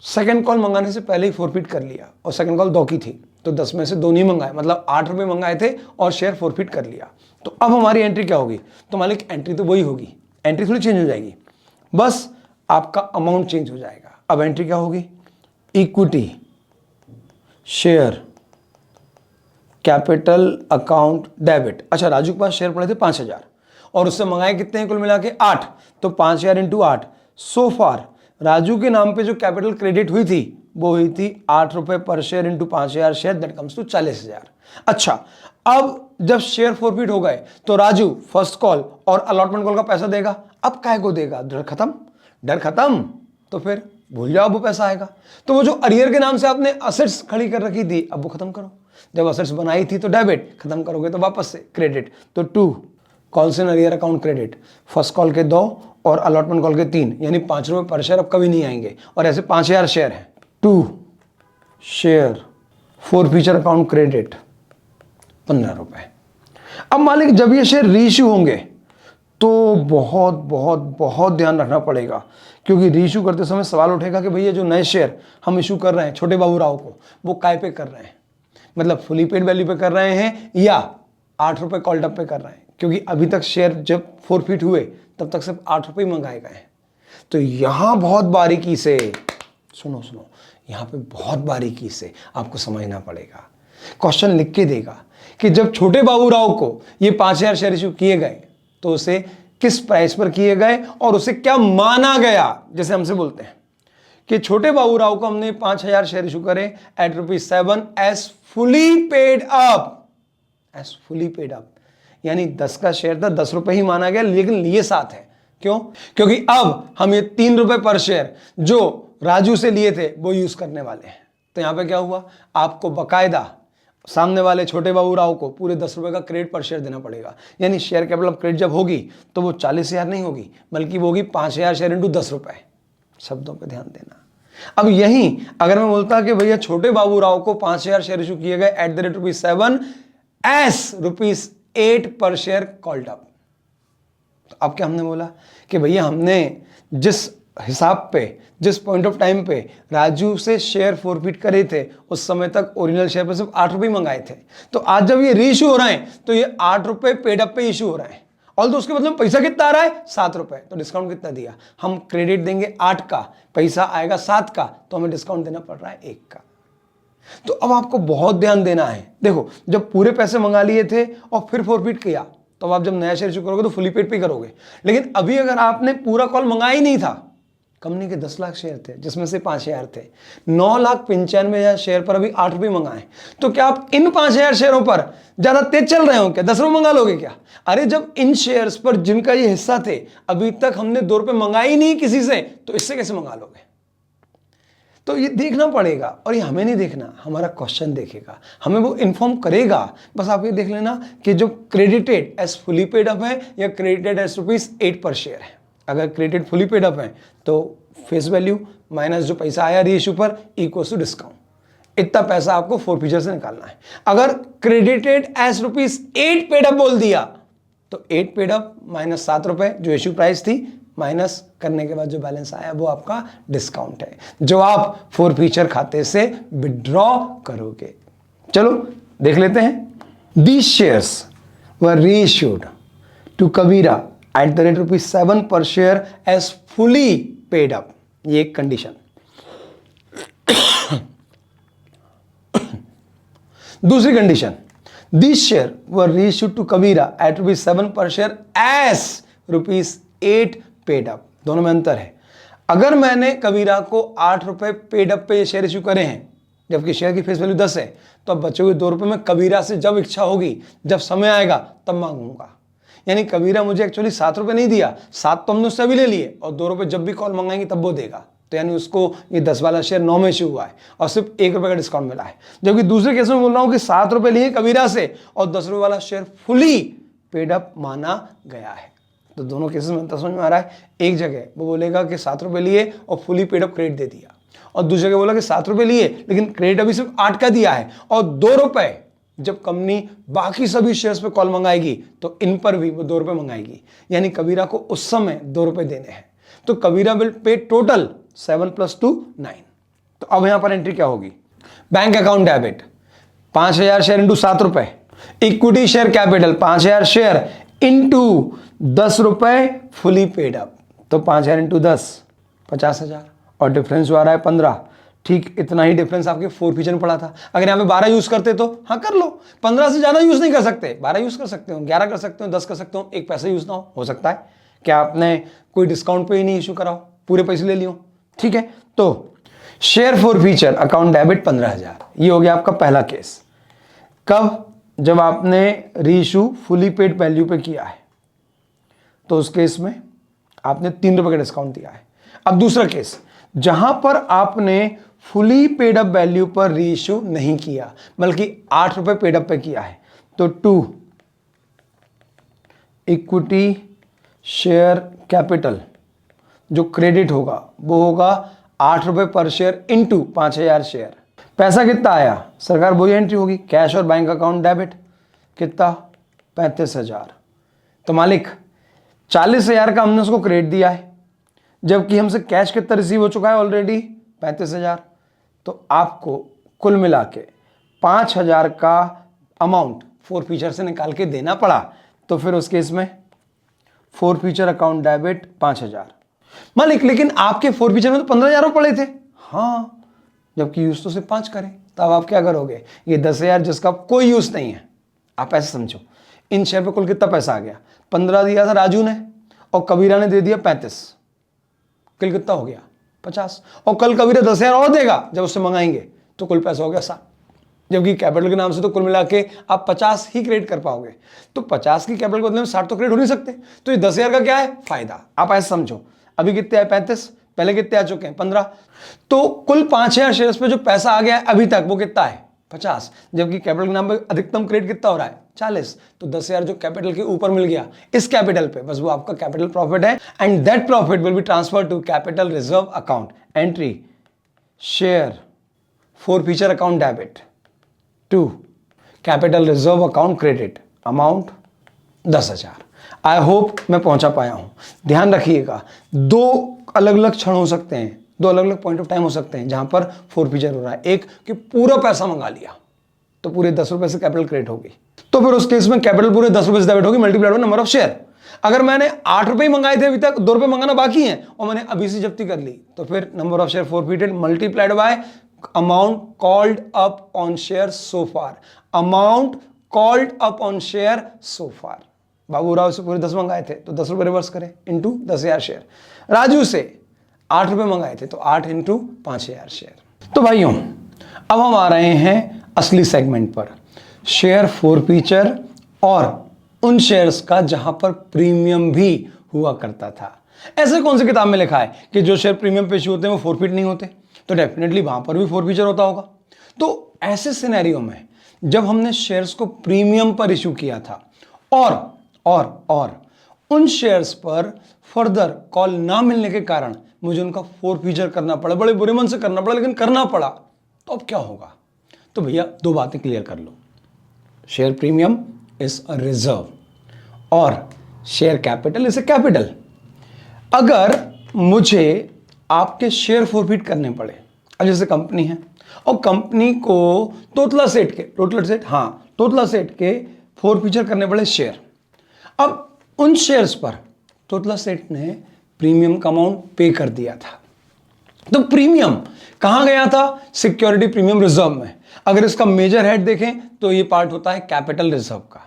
सेकंड कॉल मंगाने से पहले ही फोरफिट कर लिया और सेकंड कॉल 2 की थी तो 10 में से 2 नहीं मंगाए, मतलब 8 रुपये मंगाए थे और शेयर फोरफिट कर लिया। तो अब हमारी एंट्री क्या होगी? तो मालिक एंट्री तो वही होगी, एंट्री थोड़ी चेंज हो जाएगी, बस आपका अमाउंट चेंज हो जाएगा। अब एंट्री क्या होगी? Equity share capital account debit. अच्छा, राजू के पास शेयर पड़े थे 5000 और उससे मंगाए कितने हैं कुल मिला के? 8। तो 5000 इंटू 8। सो फार राजू के नाम पे जो कैपिटल क्रेडिट हुई थी वो हुई थी 8 रुपए per share into 5000 share, that comes to 40,000। अच्छा, अब जब शेयर फोरफिट हो गए तो राजू फर्स्ट कॉल और अलॉटमेंट कॉल का पैसा देगा। अब काय को देगा? डर खत्म, डर खत्म, तो फिर भूल जाओ वो पैसा आएगा। तो वो जो अरियर के नाम से आपने असेट्स खड़ी कर रखी थी अब वो खत्म करो। जब असेट्स बनाई थी तो डेबिट, खत्म करोगे तो वापस से क्रेडिट। तो 2 calls in arrear account credit, first call के 2 और अलॉटमेंट कॉल के 3, यानी 5 रुपये पर शेयर अब कभी नहीं आएंगे। और ऐसे 5000 शेयर हैं। 2 शेयर फोरफिचर अकाउंट क्रेडिट 15 रुपये। अब मालिक जब ये शेयर रीइश्यू होंगे तो बहुत बहुत बहुत ध्यान रखना पड़ेगा, क्योंकि रीइश्यू करते समय सवाल उठेगा कि भैया जो नए शेयर हम इशू कर रहे हैं छोटे बाबू राव को, वो काय पे कर रहे हैं? मतलब फुली पेड वैल्यू पे कर रहे हैं या 8 रुपये कॉल्ड अप पे कर रहे हैं? क्योंकि अभी तक शेयर जब फोरफिट हुए तब तक सिर्फ 8 रुपये ही मंगाए गए हैं। तो यहां बहुत बारीकी से सुनो, यहां पे बहुत बारीकी से आपको समझना पड़ेगा। क्वेश्चन लिख के देगा कि जब छोटे बाबू राव को ये 5000 शेयर इशू किए गए तो उसे किस प्राइस पर किए गए और उसे क्या माना गया। जैसे हमसे बोलते हैं कि छोटे बाबू राव को हमने 5000 शेयर इशू करे at ₹7 as fully paid up, as fully paid up, यानी 10 का शेयर था, 10 रुपए ही माना गया, लेकिन लिए 7 है। क्यों? क्योंकि अब हम ये 3 रुपए पर शेयर जो राजू से लिए थे वो यूज करने वाले हैं। तो यहां पे क्या हुआ? आपको बकायदा सामने वाले छोटे बाबू राव को पूरे 10 रुपए का क्रेडिट पर शेयर देना पड़ेगा। यानी शेयर कैपिटल ऑफ क्रेडिट जब होगी तो वो 40,000 नहीं होगी, बल्कि वो होगी 5000 शेयर इंटू 10 रुपए। शब्दों पे ध्यान देना। अब यही अगर मैं बोलता कि भैया छोटे बाबू राव को 5000 शेयर इशू किए गए एट द रेट ₹7 एस ₹8 पर शेयर कॉल्ड अप, तो अब क्या हमने बोला कि भैया हमने जिस हिसाब पे, जिस पॉइंट ऑफ टाइम पे राजू से शेयर फोरफिट करे थे उस समय तक ओरिजिनल शेयर पे सिर्फ 8 रुपये मंगाए थे। तो आज जब ये रीइश्यू हो रहे हैं तो ये 8 रुपये पेड अप पे इशू हो रहा है, और तो उसके बदले में पैसा कितना आ रहा है? 7 रुपये। तो डिस्काउंट कितना दिया? हम क्रेडिट देंगे 8 का, पैसा आएगा 7 का, तो हमें डिस्काउंट देना पड़ रहा है 1 का। तो अब आपको बहुत ध्यान देना है। देखो, जब पूरे पैसे मंगा लिए थे और फिर फोरफिट किया तो आप जब नया शेयर इशू करोगे तो फुली पेड पे करोगे। लेकिन अभी अगर आपने पूरा कॉल मंगाया ही नहीं था, कंपनी के 10 लाख शेयर थे जिसमें से 5000 थे, 9,95,000 शेयर पर अभी 8 रुपये मंगाए, तो क्या आप इन 5000 शेयरों पर ज्यादा तेज चल रहे हो क्या? 10 रुपये मंगा लोगे क्या? अरे जब इन शेयर्स पर जिनका ये हिस्सा थे अभी तक हमने 2 रुपये मंगाए ही नहीं किसी से, तो इससे कैसे मंगा लोगे? तो ये देखना पड़ेगा, और ये हमें नहीं देखना, हमारा क्वेश्चन देखेगा, हमें वो इन्फॉर्म करेगा। बस आप ये देख लेना कि जो credited as fully paid up है या क्रेडिटेड एज ₹8 पर शेयर है। अगर क्रेडिट फुली पेड अप है तो फेस वैल्यू माइनस जो पैसा आया रीइश्यू पर इक्वल्स टू डिस्काउंट, इतना पैसा आपको फोरफिचर से निकालना है। अगर क्रेडिटेड एज ₹8 पेड अप बोल दिया तो 8 पेड अप माइनस 7 रुपए जो इश्यू प्राइस थी, माइनस करने के बाद जो बैलेंस आया वो आपका डिस्काउंट है, जो आप फोरफिचर खाते से विड्रॉ करोगे। चलो देख लेते हैं। These shares were reissued to Kabira at the rate ₹7 per share as fully paid up, ये एक कंडीशन। दूसरी condition, this share were reissued to Kabira at ₹7 per share as ₹8 paid up. दोनों में अंतर है। अगर मैंने कबीरा को 8 रुपए पेड अप पे ये शेयर इशू करे हैं, जबकि शेयर की फेस वैल्यू 10 है, तो अब बचे हुए 2 रुपए में कबीरा से जब इच्छा होगी, जब समय आएगा तब मांगूंगा। यानी कबीरा मुझे एक्चुअली 7 रुपए नहीं दिया, 7 तो हमने उससे भी ले लिए, और 2 रुपए जब भी कॉल मंगाएंगे तब वो देगा। तो यानी उसको ये 10 वाला शेयर 9 में इशू हुआ है और सिर्फ 1 रुपए का डिस्काउंट मिला है। जबकि दूसरे केस में बोल रहा हूं कि 7 रुपए लिए कबीरा से और 10 रुपए वाला शेयर फुली पेड अप माना गया है। तो दोनों केसेस में समझ में आ रहा है। एक जगह वो बोलेगा कि 7 रुपए लिए और फुली पेड अप क्रेडिट दे दिया, और दूसरी जगह बोला कि 7 रुपए लिए लेकिन क्रेडिट अभी सिर्फ 8 का दिया है, और 2 रुपए जब कंपनी बाकी सभी शेयर्स पे कॉल मंगाएगी तो इन पर भी वो 2 रुपए मंगाएगी, यानी कबीरा को उस समय 2 रुपए देने हैं। तो कबीरा विल पे टोटल 7 + 2 9। तो अब यहां पर एंट्री क्या होगी? Bank account debit 5000 share into 7 रुपए, equity share capital 5000 share into 10 रुपए फुली पेड अप, तो 5000 इंटू 10 50,000, और डिफरेंस आ रहा है 15। ठीक इतना ही डिफरेंस आपके फोरफीचर में पड़ा था। अगर यहां पे 12 यूज करते तो हाँ कर लो, 15 से ज्यादा यूज नहीं कर सकते, 12 यूज कर सकते हो, 11 कर सकते हो, 10 कर सकते हो, 1 पैसा यूज ना हो सकता है। क्या आपने कोई डिस्काउंट पे ही नहीं इशू कराओ, पूरे पैसे ले लियो? ठीक है, तो शेयर फोरफीचर अकाउंट डेबिट 15,000, ये हो गया आपका पहला केस। कब? जब आपने रीइशू फुली पेड वैल्यू पे किया है, तो उस केस में आपने 3 रुपए का डिस्काउंट दिया है। अब दूसरा केस, जहां पर आपने फुली पेड अप वैल्यू पर रीइशू नहीं किया बल्कि 8 रुपए पेड अप पे किया है, तो 2 इक्विटी शेयर कैपिटल जो क्रेडिट होगा वो होगा 8 रुपए पर शेयर इंटू 5000 शेयर। पैसा कितना आया? सरकार वही एंट्री होगी, कैश और बैंक अकाउंट डेबिट कितना? 35,000। तो मालिक 40,000 का हमने उसको क्रेडिट दिया है, जबकि हमसे कैश कितना रिसीव हो चुका है ऑलरेडी? 35,000। तो आपको कुल मिला के 5,000 का अमाउंट फोरफीचर से निकाल के देना पड़ा। तो फिर उस केस में फोरफीचर अकाउंट डेबिट 5,000। मालिक लेकिन आपके फोरफीचर में तो 15,000 पड़े थे। हाँ, जबकि यूज तो सिर्फ 5 करें, तब आप क्या करोगे? ये 10,000 जिसका कोई यूज नहीं है, आप ऐसे समझो, इन शेयर पे कुल कितना पैसा आ गया? 15 दिया था राजू ने और कबीरा ने दे दिया 35, कल कितना हो गया? 50। और कल कबीरा 10,000 और देगा जब उससे मंगाएंगे, तो कुल पैसा हो गया 60। जबकि कैपिटल के नाम से तो कुल मिला के आप 50 ही क्रेडिट कर पाओगे, तो 50 की कैपिटल के बदले में 60 तो क्रेडिट हो नहीं सकते। तो ये 10,000 का क्या है? फायदा। आप ऐसे समझो, अभी कितने आए? 35, पहले कितने आ चुके हैं? 15। तो कुल 5,000 शेयर्स पे जो पैसा आ गया है अभी तक वो कितना है? 50। जबकि कैपिटल के नाम पे अधिकतम क्रेडिट कितना हो रहा है? 40। तो 10,000 जो कैपिटल के ऊपर मिल गया इस कैपिटल पे, बस वो आपका कैपिटल प्रॉफिट है, and that profit will be transfer to capital reserve account. Entry share forfeiture account debit to capital reserve account credit, amount 10,000। I hope मैं पहुंचा पाया हूं। ध्यान रखिएगा, 2 अलग अलग क्षण हो सकते हैं, 2 अलग अलग पॉइंट ऑफ टाइम हो सकते हैं जहां पर फोरफीचर हो रहा है। एक कि पूरा पैसा मंगा लिया तो पूरे 10 रुपए से कैपिटल क्रेडिट होगी, तो फिर उस केस में कैपिटल पूरे 10 रुपए से डेबिट होगी multiplied by number of share. अगर मैंने 8 रुपए ही मंगाए थे, अभी तक 2 रुपए मंगाना बाकी है और मैंने अभी से जब्ती कर ली, तो फिर number of share forfeited multiplied by amount called up on share so far, amount called up on share so far. Baburao से पूरे 10 मंगाए थे तो 10 रुपए रिवर्स करें इंटू 10,000 शेयर। राजू से 8 रुपए मंगाए थे तो 8 इंटू 5,000 शेयर। तो भाइयों, अब हम आ रहे हैं असली सेगमेंट पर, शेयर फोरफीचर और उन शेयर्स का जहां पर प्रीमियम भी हुआ करता था। ऐसे कौन सी किताब में लिखा है कि जो शेयर प्रीमियम पे इश्यू होते हैं वो फोरफीट नहीं होते? तो डेफिनेटली वहां पर भी फोरफीचर होता होगा। तो ऐसे सिनेरियो में जब हमने शेयर्स को प्रीमियम पर इश्यू किया था और उन शेयर्स पर फर्दर कॉल ना मिलने के कारण मुझे उनका फोरफीचर करना पड़ा, बड़े बुरे मन से करना पड़ा लेकिन करना पड़ा, तो अब क्या होगा? तो भैया 2 बातें क्लियर कर लो, share premium is a reserve और share capital is a capital. अगर मुझे आपके शेयर फोरफीट करने पड़े, अब जैसे कंपनी है और कंपनी को तोतला सेठ के फोरफीचर करने पड़े शेयर, अब उन शेयर्स पर तोतला सेठ ने प्रीमियम का अमाउंट पे कर दिया था, तो प्रीमियम कहां गया था? सिक्योरिटी प्रीमियम रिजर्व में। अगर इसका मेजर हेड देखें तो ये पार्ट होता है कैपिटल रिजर्व का।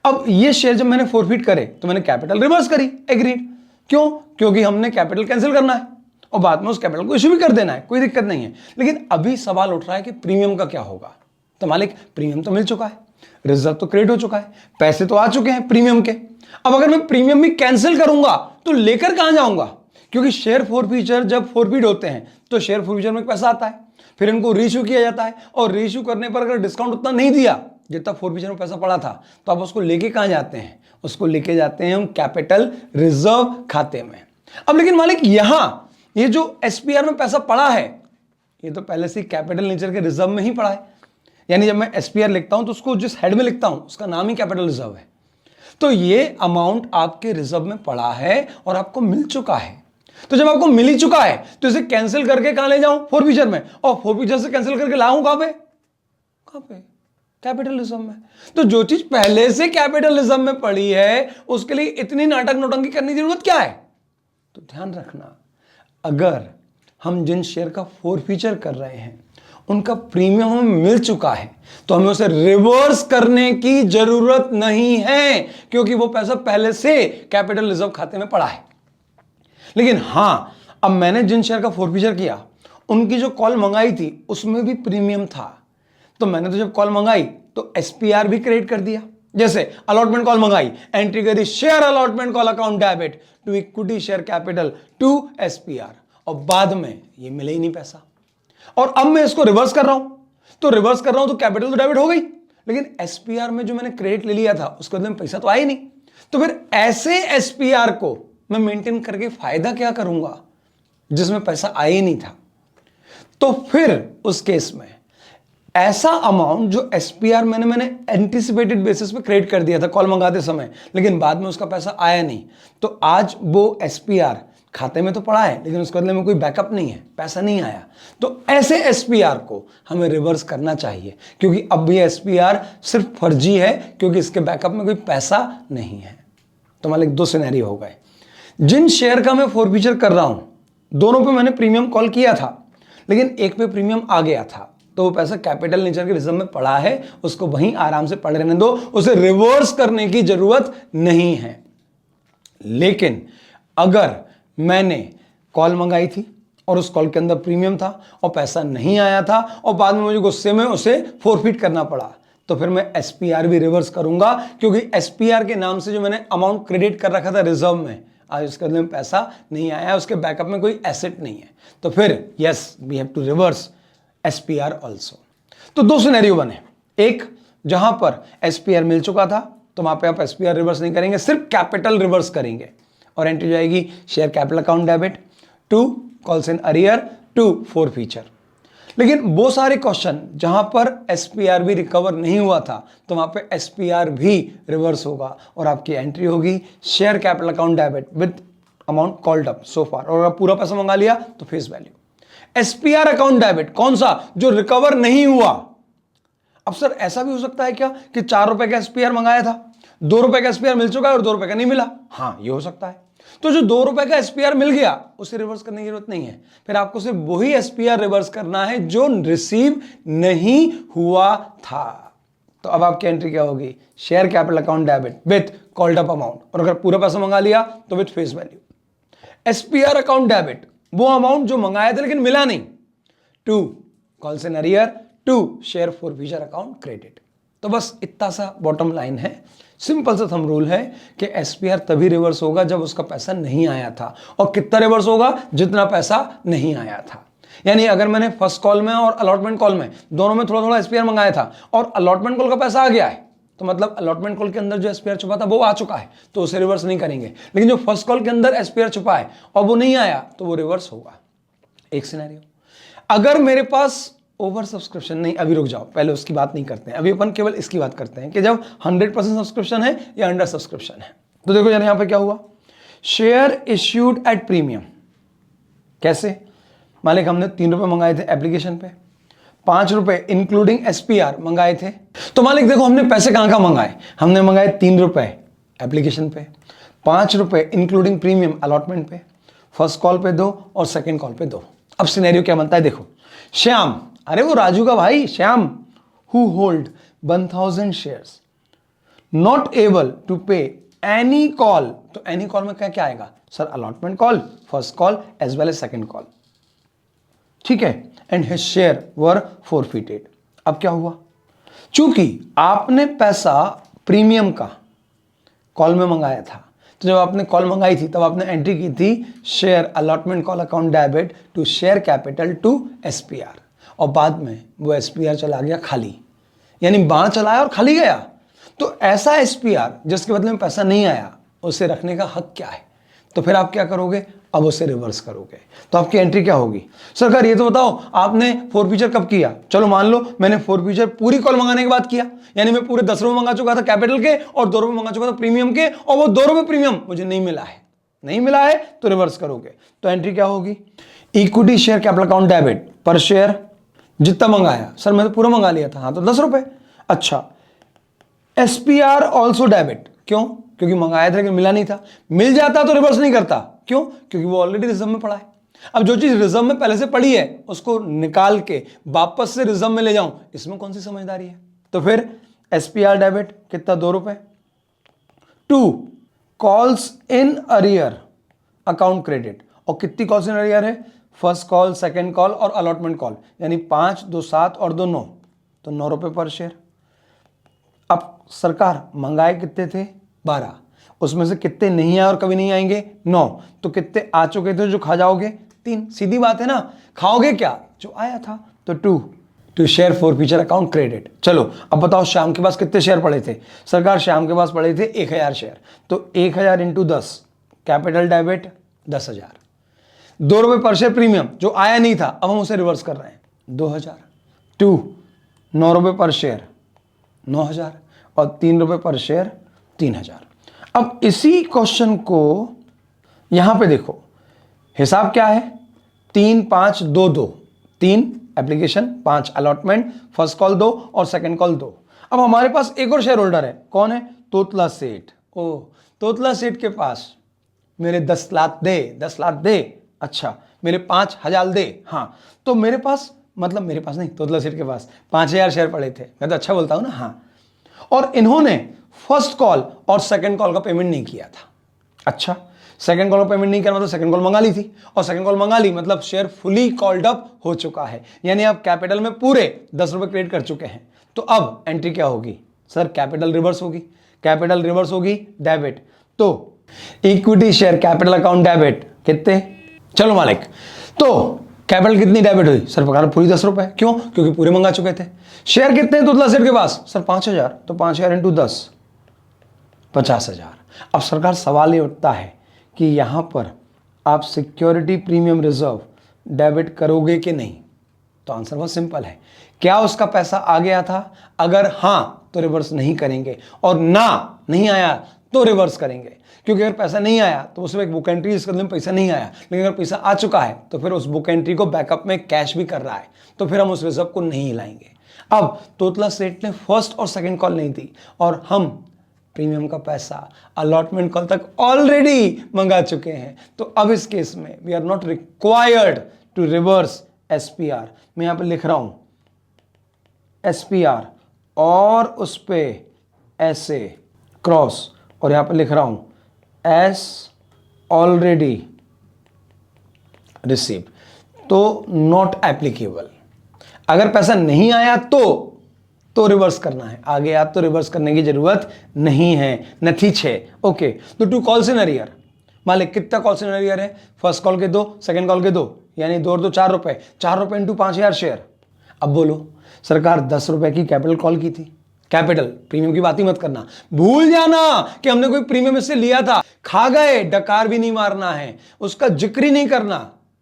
अब ये शेयर जब मैंने फोरफीट करे तो मैंने कैपिटल रिवर्स करी, एग्रीड। क्यों? क्योंकि हमने कैपिटल कैंसिल करना है और बाद में उस कैपिटल को इश्यू भी कर देना है, कोई दिक्कत नहीं है। लेकिन अभी सवाल उठ रहा है कि प्रीमियम का क्या होगा? तो मालिक प्रीमियम तो मिल चुका है, रिजर्व तो क्रेडिट हो चुका है, पैसे तो आ चुके हैं प्रीमियम के। अब अगर मैं प्रीमियम भी कैंसिल करूंगा तो लेकर कहां जाऊंगा? क्योंकि शेयर फोरफीचर जब फोरफीट होते हैं तो शेयर फोरफीचर में पैसा आता है, फिर इनको रीइश्यू किया जाता है और रीइश्यू करने पर अगर डिस्काउंट उतना नहीं दिया जितना फोरफीचर में पैसा पड़ा था, तो आप उसको लेके कहां जाते हैं? उसको लेके जाते हैं हम कैपिटल रिजर्व खाते में। अब लेकिन मालिक यहां ये जो एसपीआर में पैसा पड़ा है ये तो पहले से कैपिटल नेचर के रिजर्व में ही पड़ा है। यानी जब मैं एसपीआर लिखता हूं तो उसको जिस हेड में लिखता हूं उसका नाम ही कैपिटल रिजर्व है। तो ये अमाउंट आपके रिजर्व में पड़ा है और आपको मिल चुका है। तो जब आपको मिल ही चुका है तो इसे कैंसिल करके कहां ले जाऊं? फोरफीचर में। और फोरफीचर से कैंसिल करके लाऊं कहां पे? कैपिटल रिजर्व में। तो जो चीज पहले से कैपिटल रिजर्व में पड़ी है उसके लिए इतनी नाटक नौटंकी करने की जरूरत क्या है? तो ध्यान रखना, अगर हम जिन शेयर का फोरफीचर कर रहे हैं उनका प्रीमियम हमें मिल चुका है तो हमें उसे रिवर्स करने की जरूरत नहीं है, क्योंकि वो पैसा पहले से कैपिटल रिजर्व खाते में पड़ा है। लेकिन हां, अब मैंने जिन शेयर का फोरफीचर किया उनकी जो कॉल मंगाई थी उसमें भी प्रीमियम था। तो मैंने तो जब कॉल मंगाई तो एसपीआर भी क्रिएट कर दिया। जैसे अलॉटमेंट कॉल मंगाई, एंट्री करी share allotment call account debit to equity share capital to SPR, और बाद में ये मिले ही नहीं पैसा। और अब मैं इसको रिवर्स कर रहा हूं, तो रिवर्स कर रहा हूं तो कैपिटल तो डेबिट हो गई, लेकिन एसपीआर में जो मैंने क्रेडिट ले लिया था उसके बदले में पैसा तो आया ही नहीं। तो फिर ऐसे एसपीआर को मैं मेंटेन करके फायदा क्या करूंगा जिसमें पैसा आया ही नहीं था? तो फिर उस केस में ऐसा अमाउंट जो एसपीआर मैंने एंटिसिपेटेड बेसिस पे क्रेडिट कर दिया था कॉल मंगाते समय, लेकिन बाद में उसका पैसा आया नहीं, तो आज वो एसपीआर खाते में तो पड़ा है लेकिन उसके बदले में कोई बैकअप नहीं है, पैसा नहीं आया। तो ऐसे एसपीआर को हमें रिवर्स करना चाहिए, क्योंकि अब ये एसपीआर सिर्फ फर्जी है क्योंकि इसके बैकअप में कोई पैसा नहीं है। तो मान लीजिए दो सिनेरियो हो गए। जिन शेयर का मैं फोरफीचर कर रहा हूं दोनों पे मैंने प्रीमियम कॉल किया था, लेकिन एक पे प्रीमियम आ गया था तो वो पैसा कैपिटल नेचर के रिजर्व में पड़ा है, उसको वहीं आराम से पड़े रहने दो, उसे रिवर्स करने की जरूरत नहीं है। लेकिन अगर मैंने कॉल मंगाई थी और उस कॉल के अंदर प्रीमियम था और पैसा नहीं आया था और बाद में मुझे गुस्से में उसे फोरफिट करना पड़ा, तो फिर मैं एसपीआर भी रिवर्स करूंगा, क्योंकि एसपीआर के नाम से जो मैंने अमाउंट क्रेडिट कर रखा था रिजर्व में, आज उसके अंदर पैसा नहीं आया, उसके बैकअप में कोई एसेट नहीं है। तो फिर yes, we have to reverse SPR also. तो दो सिनेरियो बने, एक जहां पर एसपीआर मिल चुका था तो वहां पे आप एसपीआर रिवर्स नहीं करेंगे, सिर्फ कैपिटल रिवर्स करेंगे और एंट्री जाएगी share capital account debit to calls in arrear to forfeiture. लेकिन वो सारे क्वेश्चन जहां पर एसपीआर भी रिकवर नहीं हुआ था तो वहां पे एसपीआर भी रिवर्स होगा और आपकी एंट्री होगी share capital account debit with amount called up so far, और अगर पूरा पैसा मंगा लिया तो face value. SPR account debit कौन सा? जो रिकवर नहीं हुआ। अब सर ऐसा भी हो सकता है क्या कि 4 रुपए का एसपीआर मंगाया था, 2 रुपए का एसपीआर मिल चुका है और 2 रुपए का नहीं मिला? हाँ, ये हो सकता है। तो जो 2 रुपए का एसपीआर मिल गया उसे रिवर्स करने की जरूरत नहीं है, फिर आपको सिर्फ वही एसपीआर रिवर्स करना है जो रिसीव नहीं हुआ था। तो अब आपकी एंट्री क्या होगी? Share capital account debit with called up amount, और अगर पूरा पैसा मंगा लिया तो with face value. SPR account debit वो अमाउंट जो मंगाया था लेकिन मिला नहीं, to calls in arrear to share forfeiture account credit. तो बस इतना सा बॉटम लाइन है, सिंपल सा थंब रूल है कि एसपीआर तभी रिवर्स होगा जब उसका पैसा नहीं आया था। और कितना रिवर्स होगा? जितना पैसा नहीं आया था। यानी अगर मैंने फर्स्ट कॉल में और अलॉटमेंट कॉल में दोनों में थोड़ा थोड़ा एसपीआर मंगाया था और अलॉटमेंट कॉल का पैसा आ गया है, तो मतलब अलॉटमेंट कॉल के अंदर जो एसपीआर छुपा था वो आ चुका है, तो उसे रिवर्स नहीं करेंगे। लेकिन जो फर्स्ट कॉल के अंदर एसपीआर छुपा है और वो नहीं आया तो वो रिवर्स होगा। एक सिनेरियो। अगर मेरे पास ओवर सब्सक्रिप्शन नहीं, अभी रुक जाओ, पहले उसकी बात नहीं करते हैं, अभी अपन केवल इसकी बात करते हैं कि जब 100% सब्सक्रिप्शन है या अंडर सब्सक्रिप्शन है। तो देखो यार यहां पे क्या हुआ, शेयर इश्यूड एट प्रीमियम। कैसे? मालिक हमने 3 रुपए मंगाए थे एप्लीकेशन पे, 5 रुपए इंक्लूडिंग एसपीआर मंगाए थे। तो मालिक देखो हमने पैसे कहां मंगाए, हमने मंगाए 3 रुपए एप्लीकेशन पे, 5 रुपए इंक्लूडिंग प्रीमियम अलॉटमेंट पे, फर्स्ट कॉल पे 2 और सेकेंड कॉल पे 2। अब सिनेरियो क्या बनता है देखो, श्याम, अरे वो राजू का भाई Shyam, who hold 1000 shares, not able to pay any call. तो एनी कॉल में क्या क्या आएगा sir? Allotment call, first call as well as second call, ठीक है, and his share were forfeited. अब क्या हुआ, चूंकि आपने पैसा प्रीमियम का कॉल में मंगाया था, तो जब आपने कॉल मंगाई थी तब आपने एंट्री की थी share allotment call account debit to share capital to SPR, और बाद में वो एसपीआर चला गया खाली, यानी बाण चलाया और खाली गया। तो ऐसा एसपीआर जिसके बदले में पैसा नहीं आया, उसे रखने का हक क्या है? तो फिर आप क्या करोगे? अब उसे रिवर्स करोगे तो आपकी एंट्री क्या होगी? सरकार ये तो बताओ आपने फोरफीचर कब किया? चलो मान लो मैंने फोरफीचर पूरी कॉल मंगाने के बाद किया, यानी मैं पूरे 10 रुपए मंगा चुका था कैपिटल के और 2 रुपए मंगा चुका था प्रीमियम के, और वो 2 रुपए प्रीमियम मुझे नहीं मिला है, नहीं मिला है तो रिवर्स करोगे। तो एंट्री क्या होगी? Equity share capital account debit पर शेयर जितना मंगाया। सर मैं तो पूरा मंगा लिया था। हाँ तो 10 रुपए। अच्छा, एसपीआर ऑल्सो डेबिट, क्यों? क्योंकि मंगाया था लेकिन मिला नहीं था। मिल जाता तो रिवर्स नहीं करता, क्यों? क्योंकि वो ऑलरेडी रिजर्व में पड़ा है। अब जो चीज रिजर्व में पहले से पड़ी है उसको निकाल के वापस से रिजर्व में ले जाऊं, इसमें कौन सी समझदारी है? तो फिर एसपीआर डेबिट कितना? 2 रुपए। 2 calls in arrear account credit, और कितनी कॉल्स इन अरियर है? फर्स्ट कॉल, सेकेंड कॉल और अलॉटमेंट कॉल, यानी 5, 2 7 और 2 9, तो 9 रुपए पर शेयर। अब सरकार मंगाए कितने थे? 12, उसमें से कितने नहीं आए और कभी नहीं आएंगे? 9, तो कितने आ चुके थे जो खा जाओगे? 3। सीधी बात है ना, खाओगे क्या? जो आया था। तो 2 to share forfeiture account credit. चलो अब बताओ श्याम के पास कितने शेयर पड़े थे? सरकार श्याम के पास पड़े थे 1000 शेयर, तो 1000 इंटू 10 कैपिटल डेबिट 10,000, 2 रुपए पर शेयर प्रीमियम जो आया नहीं था, अब हम उसे रिवर्स कर रहे हैं 2000। 2 9 रुपए पर शेयर 9000 और 3 रुपए पर शेयर 3000। अब इसी क्वेश्चन को यहां पे देखो, हिसाब क्या है? 3 5 2 2, 3 एप्लीकेशन, 5 अलॉटमेंट, फर्स्ट कॉल 2 और सेकंड कॉल 2। अब हमारे पास एक और शेयर होल्डर है, कौन है? तोतला सेठ। ओ, तोतला सेठ के पास मेरे 10 लाख दे, 10 लाख दे। अच्छा, मेरे 5000 दे। हाँ, तो मेरे पास, मतलब मेरे पास नहीं, तोतला सेठ के पास 5000 शेयर पड़े थे। मैं तो अच्छा बोलता हूं ना। हाँ, और इन्होंने फर्स्ट कॉल और सेकंड कॉल का पेमेंट नहीं किया था। अच्छा, सेकंड कॉल का पेमेंट नहीं किया मतलब सेकंड कॉल मंगा ली थी, और सेकंड कॉल मंगा ली मतलब शेयर फुली कॉल्ड अप हो चुका है, यानी आप कैपिटल में पूरे 10 रुपए क्रेडिट कर चुके हैं। तो अब एंट्री क्या होगी? सर कैपिटल रिवर्स होगी। कैपिटल रिवर्स होगी डेबिट, तो equity share capital account debit कितने? चलो मालिक, तो कैपिटल कितनी डेबिट हुई? सर पकड़ पूरी 10 रुपए। क्यों? क्योंकि पूरे मंगा चुके थे। शेयर कितने तोतला सेठ के पास? सर 5000, तो 5000 इंटू 10 50,000। अब सरकार सवाल ये उठता है कि यहां पर आप सिक्योरिटी प्रीमियम रिजर्व डेबिट करोगे कि नहीं? तो आंसर बहुत सिंपल है। क्या उसका पैसा आ गया था? अगर हां तो रिवर्स नहीं करेंगे, और ना नहीं आया तो रिवर्स करेंगे। क्योंकि अगर पैसा नहीं आया तो उसमें एक बुक एंट्री, इसके अंदर पैसा नहीं आया, लेकिन अगर पैसा आ चुका है तो फिर उस बुक एंट्री को बैकअप में कैश भी कर रहा है, तो फिर हम उस रिजर्व को नहीं हिलाएंगे। अब तोतला सेठ ने फर्स्ट और सेकंड कॉल नहीं दी, और हम प्रीमियम का पैसा अलॉटमेंट कॉल तक ऑलरेडी मंगा चुके हैं, तो अब इस केस में we are not required to reverse SPR. मैं यहां पे लिख रहा हूं एसपीआर और उस पे ऐसे क्रॉस, और यहां पे लिख रहा हूं एस ऑलरेडी रिसीव्ड, तो नॉट एप्लीकेबल। अगर पैसा नहीं आया तो रिवर्स करना है, आ गया तो रिवर्स करने की जरूरत नहीं है, नथी छे। ओके, तो 2 कॉल्स इन अरियर। मालिक कितना कॉल्स इन अरियर है? फर्स्ट कॉल के 2, सेकंड कॉल के 2, यानी 2 और 2 4 रुपए, 4 रुपए इंटू 5000 शेयर। अब बोलो, सरकार 10 रुपए की कैपिटल कॉल की थी, कैपिटल प्रीमियम की बात ही मत करना, भूल जाना कि हमने कोई प्रीमियम इससे लिया था, खा गए, डकार भी नहीं मारना है, उसका जिक्र ही नहीं करना।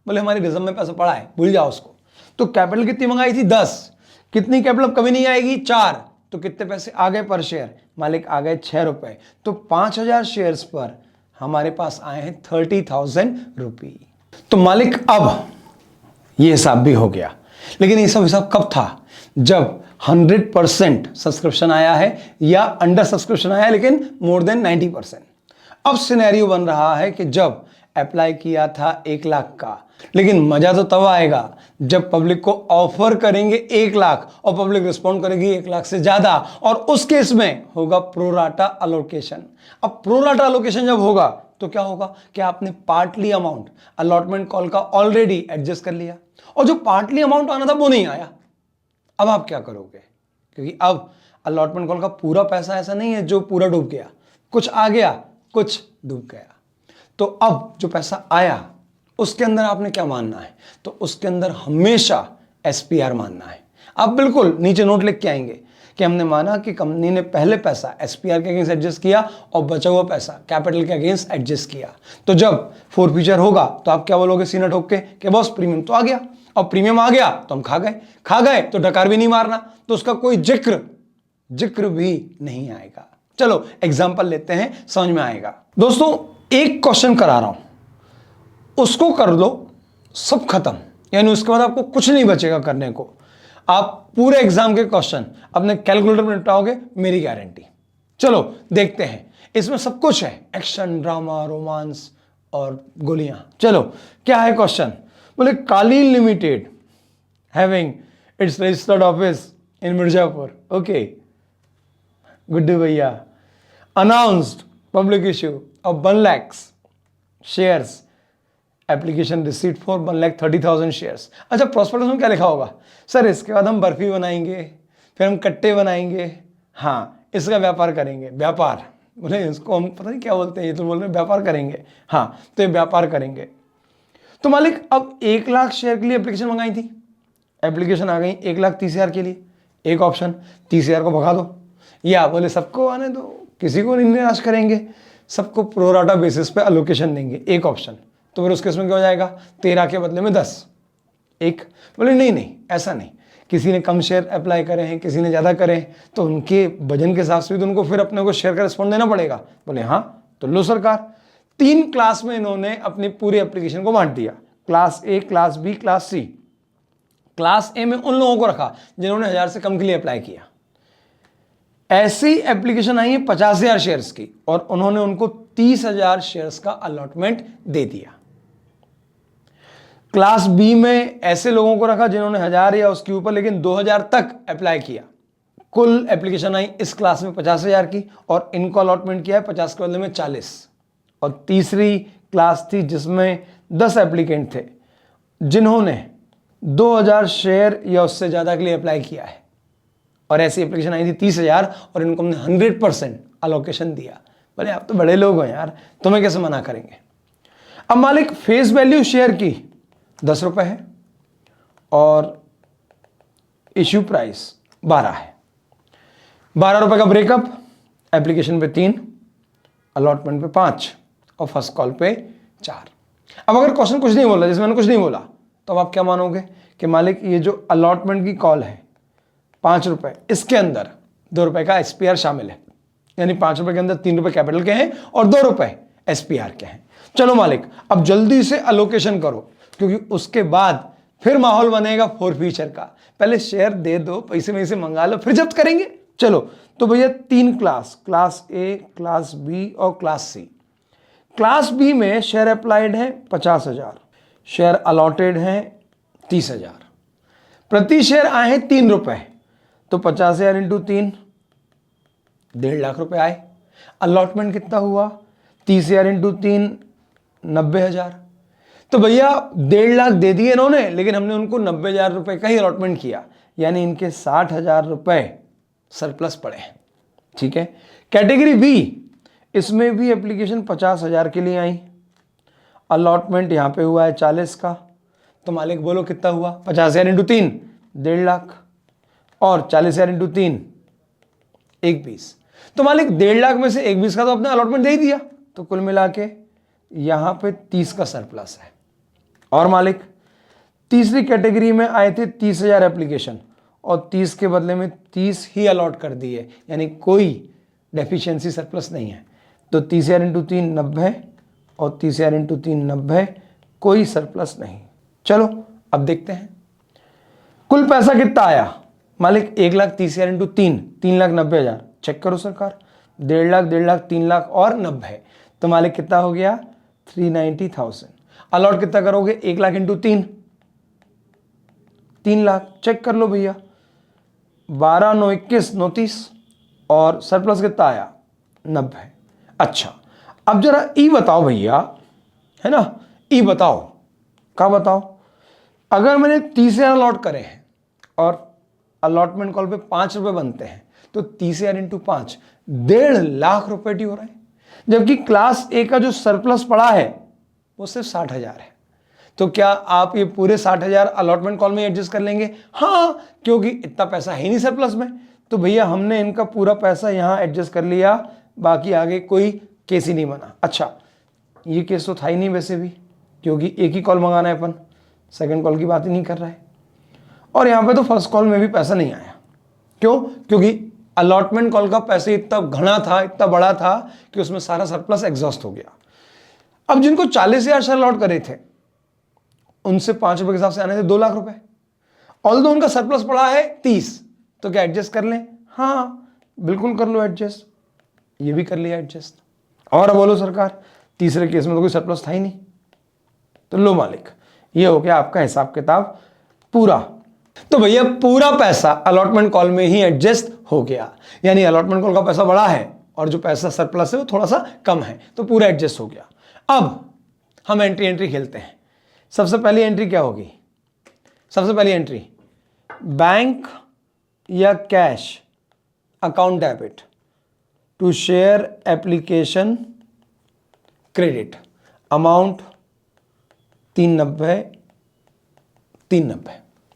बोले हमारी रिजर्व में पैसा पड़ा है, भूल जाओ उसको। तो कैपिटल कितनी मंगाई थी? 10। कितनी कैपिटल कभी नहीं आएगी? 4। तो कितने पैसे आ गए पर शेयर? मालिक आ गए 6 रुपए। तो 5000 शेयर्स पर हमारे पास आए हैं 30,000 रुपी। तो मालिक अब ये हिसाब भी हो गया, लेकिन ये सब हिसाब कब था? जब 100% सब्सक्रिप्शन आया है या अंडर सब्सक्रिप्शन आया है लेकिन मोर देन 90%। अब सिनेरियो बन रहा है कि जब अप्लाई किया था 1 लाख का, लेकिन मजा तो तब आएगा जब पब्लिक को ऑफर करेंगे 1 लाख और पब्लिक रिस्पॉन्ड करेगी 1 लाख से ज्यादा, और उस केस में होगा प्रोराटा अलोकेशन। अब प्रोराटा अलोकेशन जब होगा तो क्या होगा कि आपने पार्टली अमाउंट अलॉटमेंट कॉल का ऑलरेडी एडजस्ट कर लिया, और जो पार्टली अमाउंट आना था वो नहीं आया। अब आप क्या करोगे? क्योंकि अब अलॉटमेंट कॉल का पूरा पैसा ऐसा नहीं है जो पूरा डूब गया, कुछ आ गया, कुछ डूब गया। तो अब जो पैसा आया उसके अंदर आपने क्या मानना है? तो उसके अंदर हमेशा एसपीआर मानना है। आप बिल्कुल नीचे नोट लिख के आएंगे कि हमने माना कि कंपनी ने पहले पैसा एसपीआर के अगेंस्ट एडजस्ट किया और बचा हुआ पैसा कैपिटल के अगेंस्ट एडजस्ट किया। तो जब फोरफीचर होगा तो आप क्या बोलोगे सीना ठोक के कि बॉस प्रीमियम तो आ गया, और प्रीमियम आ गया तो हम खा गए तो डकार भी नहीं मारना, तो उसका कोई जिक्र भी नहीं आएगा। चलो एग्जाम्पल लेते हैं, समझ में आएगा। दोस्तों एक क्वेश्चन करा रहा हूं, उसको कर लो, सब खत्म, यानी उसके बाद आपको कुछ नहीं बचेगा करने को। आप पूरे एग्जाम के क्वेश्चन अपने कैलकुलेटर में निपटाओगे, मेरी गारंटी। चलो देखते हैं, इसमें सब कुछ है, एक्शन, ड्रामा, रोमांस और गोलियां। चलो क्या है क्वेश्चन, बोले Kaleen limited having its registered office in Mirzapur, okay Guddu भैया, announced public issue of 1 lakh shares, application receipt for 1,30,000 shares. अच्छा प्रॉस्पेक्टस में क्या लिखा होगा, सर इसके बाद हम बर्फी बनाएंगे, फिर हम कट्टे बनाएंगे, हाँ इसका व्यापार करेंगे। व्यापार बोले इसको हम पता नहीं क्या बोलते हैं, ये तो बोल रहे हैं व्यापार करेंगे, हाँ तो ये व्यापार करेंगे। तो मालिक अब 1 लाख शेयर के लिए एप्लीकेशन मंगाई थी, एप्लीकेशन आ गई 1,30,000 के लिए, एक ऑप्शन 30,000 को भगा दो, या बोले सबको आने दो, किसी को नहीं निराश करेंगे, सबको प्रोराटा बेसिस पे अलोकेशन देंगे, एक ऑप्शन। तो फिर उस केस में क्या हो जाएगा, 13 के बदले में 10, एक। बोले नहीं ऐसा नहीं, किसी ने कम शेयर अप्लाई करे हैं, किसी ने ज़्यादा करे हैं, तो उनके वजन के हिसाब से भी तो उनको फिर अपने को शेयर का रिस्पॉन्ड देना पड़ेगा। बोले हाँ, तो लो सरकार। 3 क्लास में इन्होंने अपनी पूरी एप्लीकेशन को बांट दिया, class A, class B, class C. Class A में उन लोगों को रखा जिन्होंने 1000 से कम के लिए अप्लाई किया। ऐसी एप्लीकेशन आई है 50,000 शेयर्स की, और उन्होंने उनको 30,000 शेयर्स का अलॉटमेंट दे दिया। क्लास बी में ऐसे लोगों को रखा जिन्होंने 1000 या उसके ऊपर लेकिन 2000 तक अप्लाई किया। कुल एप्लीकेशन आई इस क्लास में 50,000 की, और इनको अलॉटमेंट किया है 50 के बदले में 40। और तीसरी क्लास थी जिसमें 10 एप्लीकेंट थे जिन्होंने 2000 शेयर या उससे ज़्यादा के लिए अप्लाई किया है, और ऐसी एप्लीकेशन आई थी 30,000, और इनको हमने 100% अलोकेशन दिया। बोले आप तो बड़े लोग हो यार, तुम्हें कैसे मना करेंगे। अब मालिक फेस वैल्यू शेयर की 10 रुपये है, और इश्यू प्राइस 12 है। 12 रुपये का ब्रेकअप, एप्लीकेशन पे 3, अलॉटमेंट पे 5, और फर्स्ट कॉल पे 4। अब अगर क्वेश्चन कुछ नहीं बोला, जैसे मैंने कुछ नहीं बोला, तो अब आप क्या मानोगे कि मालिक ये जो अलॉटमेंट की कॉल है 5 रुपये, इसके अंदर 2 रुपये का एसपीआर शामिल है, यानी 5 रुपये के अंदर 3 रुपये कैपिटल के हैं और 2 रुपये एसपीआर के हैं। चलो मालिक अब जल्दी से अलोकेशन करो, क्योंकि उसके बाद फिर माहौल बनेगा फोरफीचर का। पहले शेयर दे दो, पैसे में से मंगा लो, फिर जब्त करेंगे। चलो तो भैया 3 class, class A, class B और क्लास सी। क्लास बी में शेयर अप्लाइड है 50,000, शेयर अलॉटेड है 30,000, प्रति शेयर आए हैं 3 रुपये, तो 50,000 इंटू 3, 1.5 लाख रुपए आए। अलॉटमेंट कितना हुआ, 30,000 इंटू 3, 90,000। तो भैया 1.5 लाख दे दिए इन्होंने, लेकिन हमने उनको 90,000 रुपए का ही अलॉटमेंट किया, यानी इनके 60,000 रुपए सरप्लस पड़े हैं। ठीक है। कैटेगरी बी, इसमें भी एप्लीकेशन 50,000 के लिए आई, अलॉटमेंट यहां पे हुआ है 40 का, तो मालिक बोलो कितना हुआ, 50,000 इंटू 3, 1.5 लाख, और 40,000 इंटू 3, 1,20। तो मालिक 1.5 लाख में से 1,20 का तो अपने अलॉटमेंट दे ही दिया, तो कुल मिला के यहां पे 30 का सरप्लस है। और मालिक तीसरी कैटेगरी में आए थे 30,000 एप्लीकेशन, और 30 के बदले में 30 ही अलॉट कर दिए, यानी कोई डेफिशिएंसी सरप्लस नहीं है। तो 30,000 इंटू 3, 90, और 30,000 इंटू 3, 90, कोई सरप्लस नहीं। चलो अब देखते हैं कुल पैसा कितना आया। मालिक 1,30,000 इंटू 3, 3,90,000, चेक करो सरकार, 1.5 लाख, 1.5 लाख, 3 लाख और 90, तो मालिक कितना हो गया, 390,000। अलॉट कितना करोगे, 1 लाख इंटू 3, 3 लाख, चेक कर लो भैया, 12, 9, 21, 29, और सरप्लस कितना आया, 90। अच्छा अब जरा ई बताओ भैया, है ना, ई बताओ, क्या बताओ, अगर मैंने 30,000 अलॉट करे हैं और अलॉटमेंट कॉल पे 5 रुपए बनते हैं, तो 30,000 इंटू 5, 1.5 लाख रुपए ड्यू हो रहे हैं। जबकि क्लास ए का जो सरप्लस पड़ा है वो सिर्फ 60,000 है। तो क्या आप ये पूरे 60,000 अलॉटमेंट कॉल में एडजस्ट कर लेंगे? हाँ, क्योंकि इतना पैसा है नहीं सरप्लस में, तो भैया हमने इनका पूरा पैसा यहाँ एडजस्ट कर लिया, बाकी आगे कोई केस ही नहीं बना। अच्छा, ये केस तो था ही नहीं वैसे भी, क्योंकि एक ही कॉल मंगाना है अपन, सेकंड कॉल की बात ही नहीं कर रहा है। और यहाँ पे तो फर्स्ट कॉल में भी पैसा नहीं आया। क्यों? क्योंकि अलॉटमेंट कॉल का पैसे इतना घना था, इतना बड़ा था कि उसमें सारा सरप्लस एग्जॉस्ट हो गया। अब जिनको 40,000 शेयर अलॉट करे थे उनसे 5 रुपए के हिसाब से आने थे 2 लाख रुपए। ऑल्दो उनका सरप्लस पड़ा है 30, तो क्या एडजस्ट कर लें? हाँ बिल्कुल कर लो एडजस्ट, ये भी कर लिया एडजस्ट। और बोलो सरकार, तीसरे केस में तो कोई सरप्लस था ही नहीं। तो लो मालिक, ये हो गया आपका हिसाब किताब पूरा। तो भैया पूरा पैसा अलॉटमेंट कॉल में ही एडजस्ट हो गया, यानी अलॉटमेंट कॉल का पैसा बड़ा है और जो पैसा सरप्लस है वो थोड़ा सा कम है, तो पूरा एडजस्ट हो गया। अब हम एंट्री खेलते हैं। सबसे पहली एंट्री क्या होगी? सबसे पहली एंट्री, बैंक या cash account debit to share application credit amount 390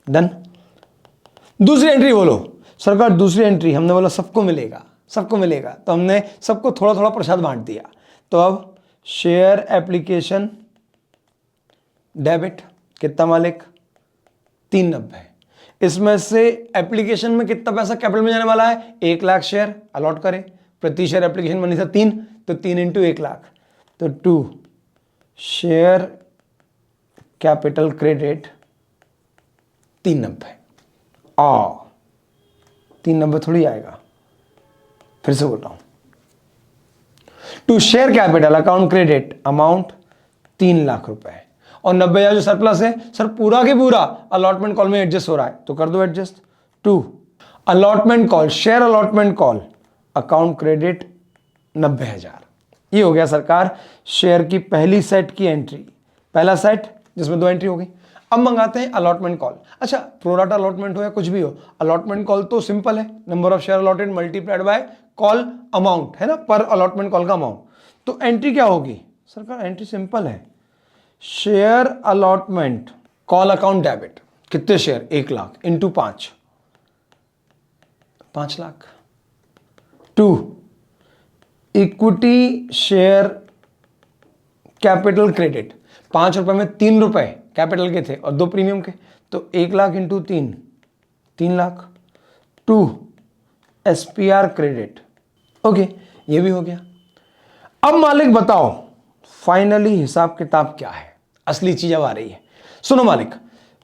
done. दूसरी एंट्री बोलो सरकार। दूसरी एंट्री हमने बोला सबको मिलेगा, सबको मिलेगा, तो हमने सबको थोड़ा थोड़ा प्रसाद बांट दिया। तो अब शेयर एप्लीकेशन डेबिट कितना मालिक? 390। इसमें से एप्लीकेशन में कितना पैसा कैपिटल में जाने वाला है? 1 लाख शेयर अलॉट करें, प्रति शेयर एप्लीकेशन मनी था 3, तो 3 इंटू 1 लाख, तो 2 शेयर कैपिटल क्रेडिट 390। 390 थोड़ी आएगा, फिर से बोल रहा हूं, to share capital account credit amount 3 lakh रुपए, और 90,000 जो सरप्लस है सर पूरा के पूरा अलॉटमेंट कॉल में एडजस्ट हो रहा है, तो कर दो adjust. 2 allotment call, share allotment call account credit 90,000। ये हो गया सरकार शेयर की पहली सेट की एंट्री, पहला सेट जिसमें 2 एंट्री हो गई। अब मंगाते हैं अलॉटमेंट कॉल। अच्छा, प्रोराटा अलॉटमेंट हो या कुछ भी हो, अलॉटमेंट कॉल तो सिंपल है, number of share allotted multiplied by call amount, है ना, पर अलॉटमेंट कॉल का अमाउंट। तो एंट्री क्या होगी सरकार? एंट्री सिंपल है, share allotment call account debit, कितने share? 1 lakh into 5 lakh. 2 equity share capital credit, 5 रुपए में 3 रुपए कैपिटल के थे और 2 प्रीमियम के, तो 1 lakh into 3 lakh. 2 SPR credit. Okay, ये भी हो गया। अब मालिक बताओ फाइनली हिसाब किताब क्या है? असली चीज अब आ रही है। सुनो मालिक,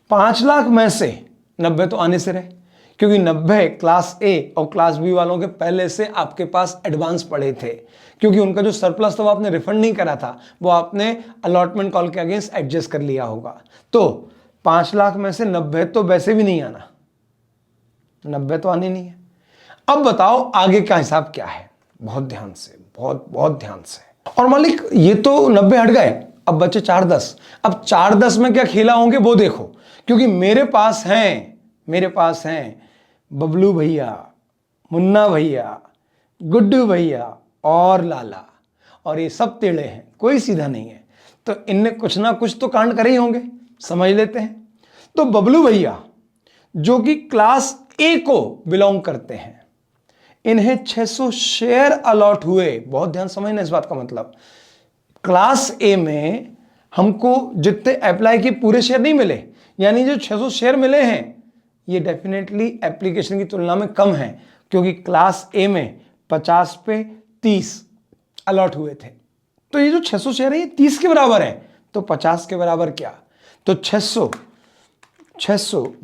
5 लाख में से 90 तो आने से रहे, क्योंकि 90 क्लास ए और क्लास बी वालों के पहले से आपके पास एडवांस पड़े थे, क्योंकि उनका जो सरप्लस था वो आपने रिफंड नहीं करा था, वो आपने अलॉटमेंट कॉल के अगेंस्ट एडजस्ट कर लिया होगा। तो 5 लाख में से 90 तो वैसे भी नहीं आना, 90 तो आने नहीं है। अब बताओ आगे का हिसाब क्या है? बहुत ध्यान से, बहुत ध्यान से। और मालिक ये तो 90 हट गए, अब बचे 410। अब 410 में क्या खेला होंगे वो देखो, क्योंकि मेरे पास हैं बबलू भैया, मुन्ना भैया, गुड्डू भैया और लाला, और ये सब टेढ़े हैं, कोई सीधा नहीं है, तो इनने कुछ ना कुछ तो कांड करे ही होंगे, समझ लेते हैं। तो बबलू भैया जो कि क्लास ए को बिलोंग करते हैं, इन्हें 600 शेयर अलॉट हुए। बहुत ध्यान समझना इस बात का मतलब, क्लास ए में हमको जितने अप्लाई किए पूरे शेयर नहीं मिले, यानी जो 600 शेयर मिले हैं ये डेफिनेटली एप्लीकेशन की तुलना में कम है, क्योंकि क्लास ए में 50 पे 30 अलॉट हुए थे। तो ये जो 600 शेयर है ये 30 के बराबर है, तो 50 के बराबर क्या? तो 600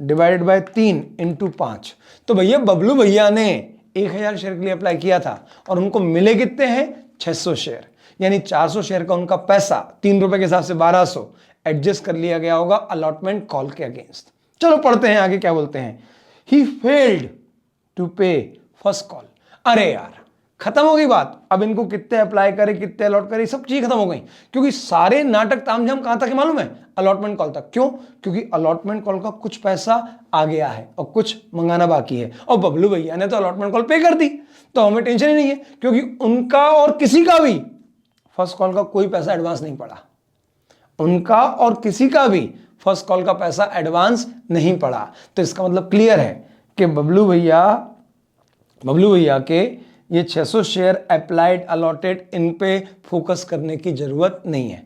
डिवाइडेड बाय 3 इंटू 5। तो भैया बबलू भैया ने 1000 शेयर के लिए अप्लाई किया था और उनको मिले कितने हैं? 600 शेयर, यानी 400 शेयर का उनका पैसा 3 रुपए के हिसाब से 1200 एडजस्ट कर लिया गया होगा अलॉटमेंट कॉल के अगेंस्ट। चलो पढ़ते हैं आगे क्या बोलते हैं। ही फेल्ड टू पे फर्स्ट कॉल। अरे यार खत्म हो गई बात, अब इनको कितने अप्लाई करे, कितने अलॉट करे, सब चीज खत्म हो गई, क्योंकि सारे नाटक तामझाम कहां तक है मालूम है? अलॉटमेंट कॉल तक। क्यों? क्योंकि अलॉटमेंट कॉल का कुछ पैसा आ गया है और कुछ मंगाना बाकी है, और बबलू भैया ने तो अलॉटमेंट कॉल पे कर दी, तो हमें टेंशन ही नहीं है, क्योंकि उनका और किसी का भी फर्स्ट कॉल का कोई पैसा एडवांस नहीं पड़ा, उनका और किसी का भी फर्स्ट कॉल का पैसा एडवांस नहीं पड़ा। तो इसका मतलब क्लियर है कि बबलू भैया बबलू भैया के ये 600 शेयर अप्लाइड अलॉटेड, इन पे फोकस करने की जरूरत नहीं है।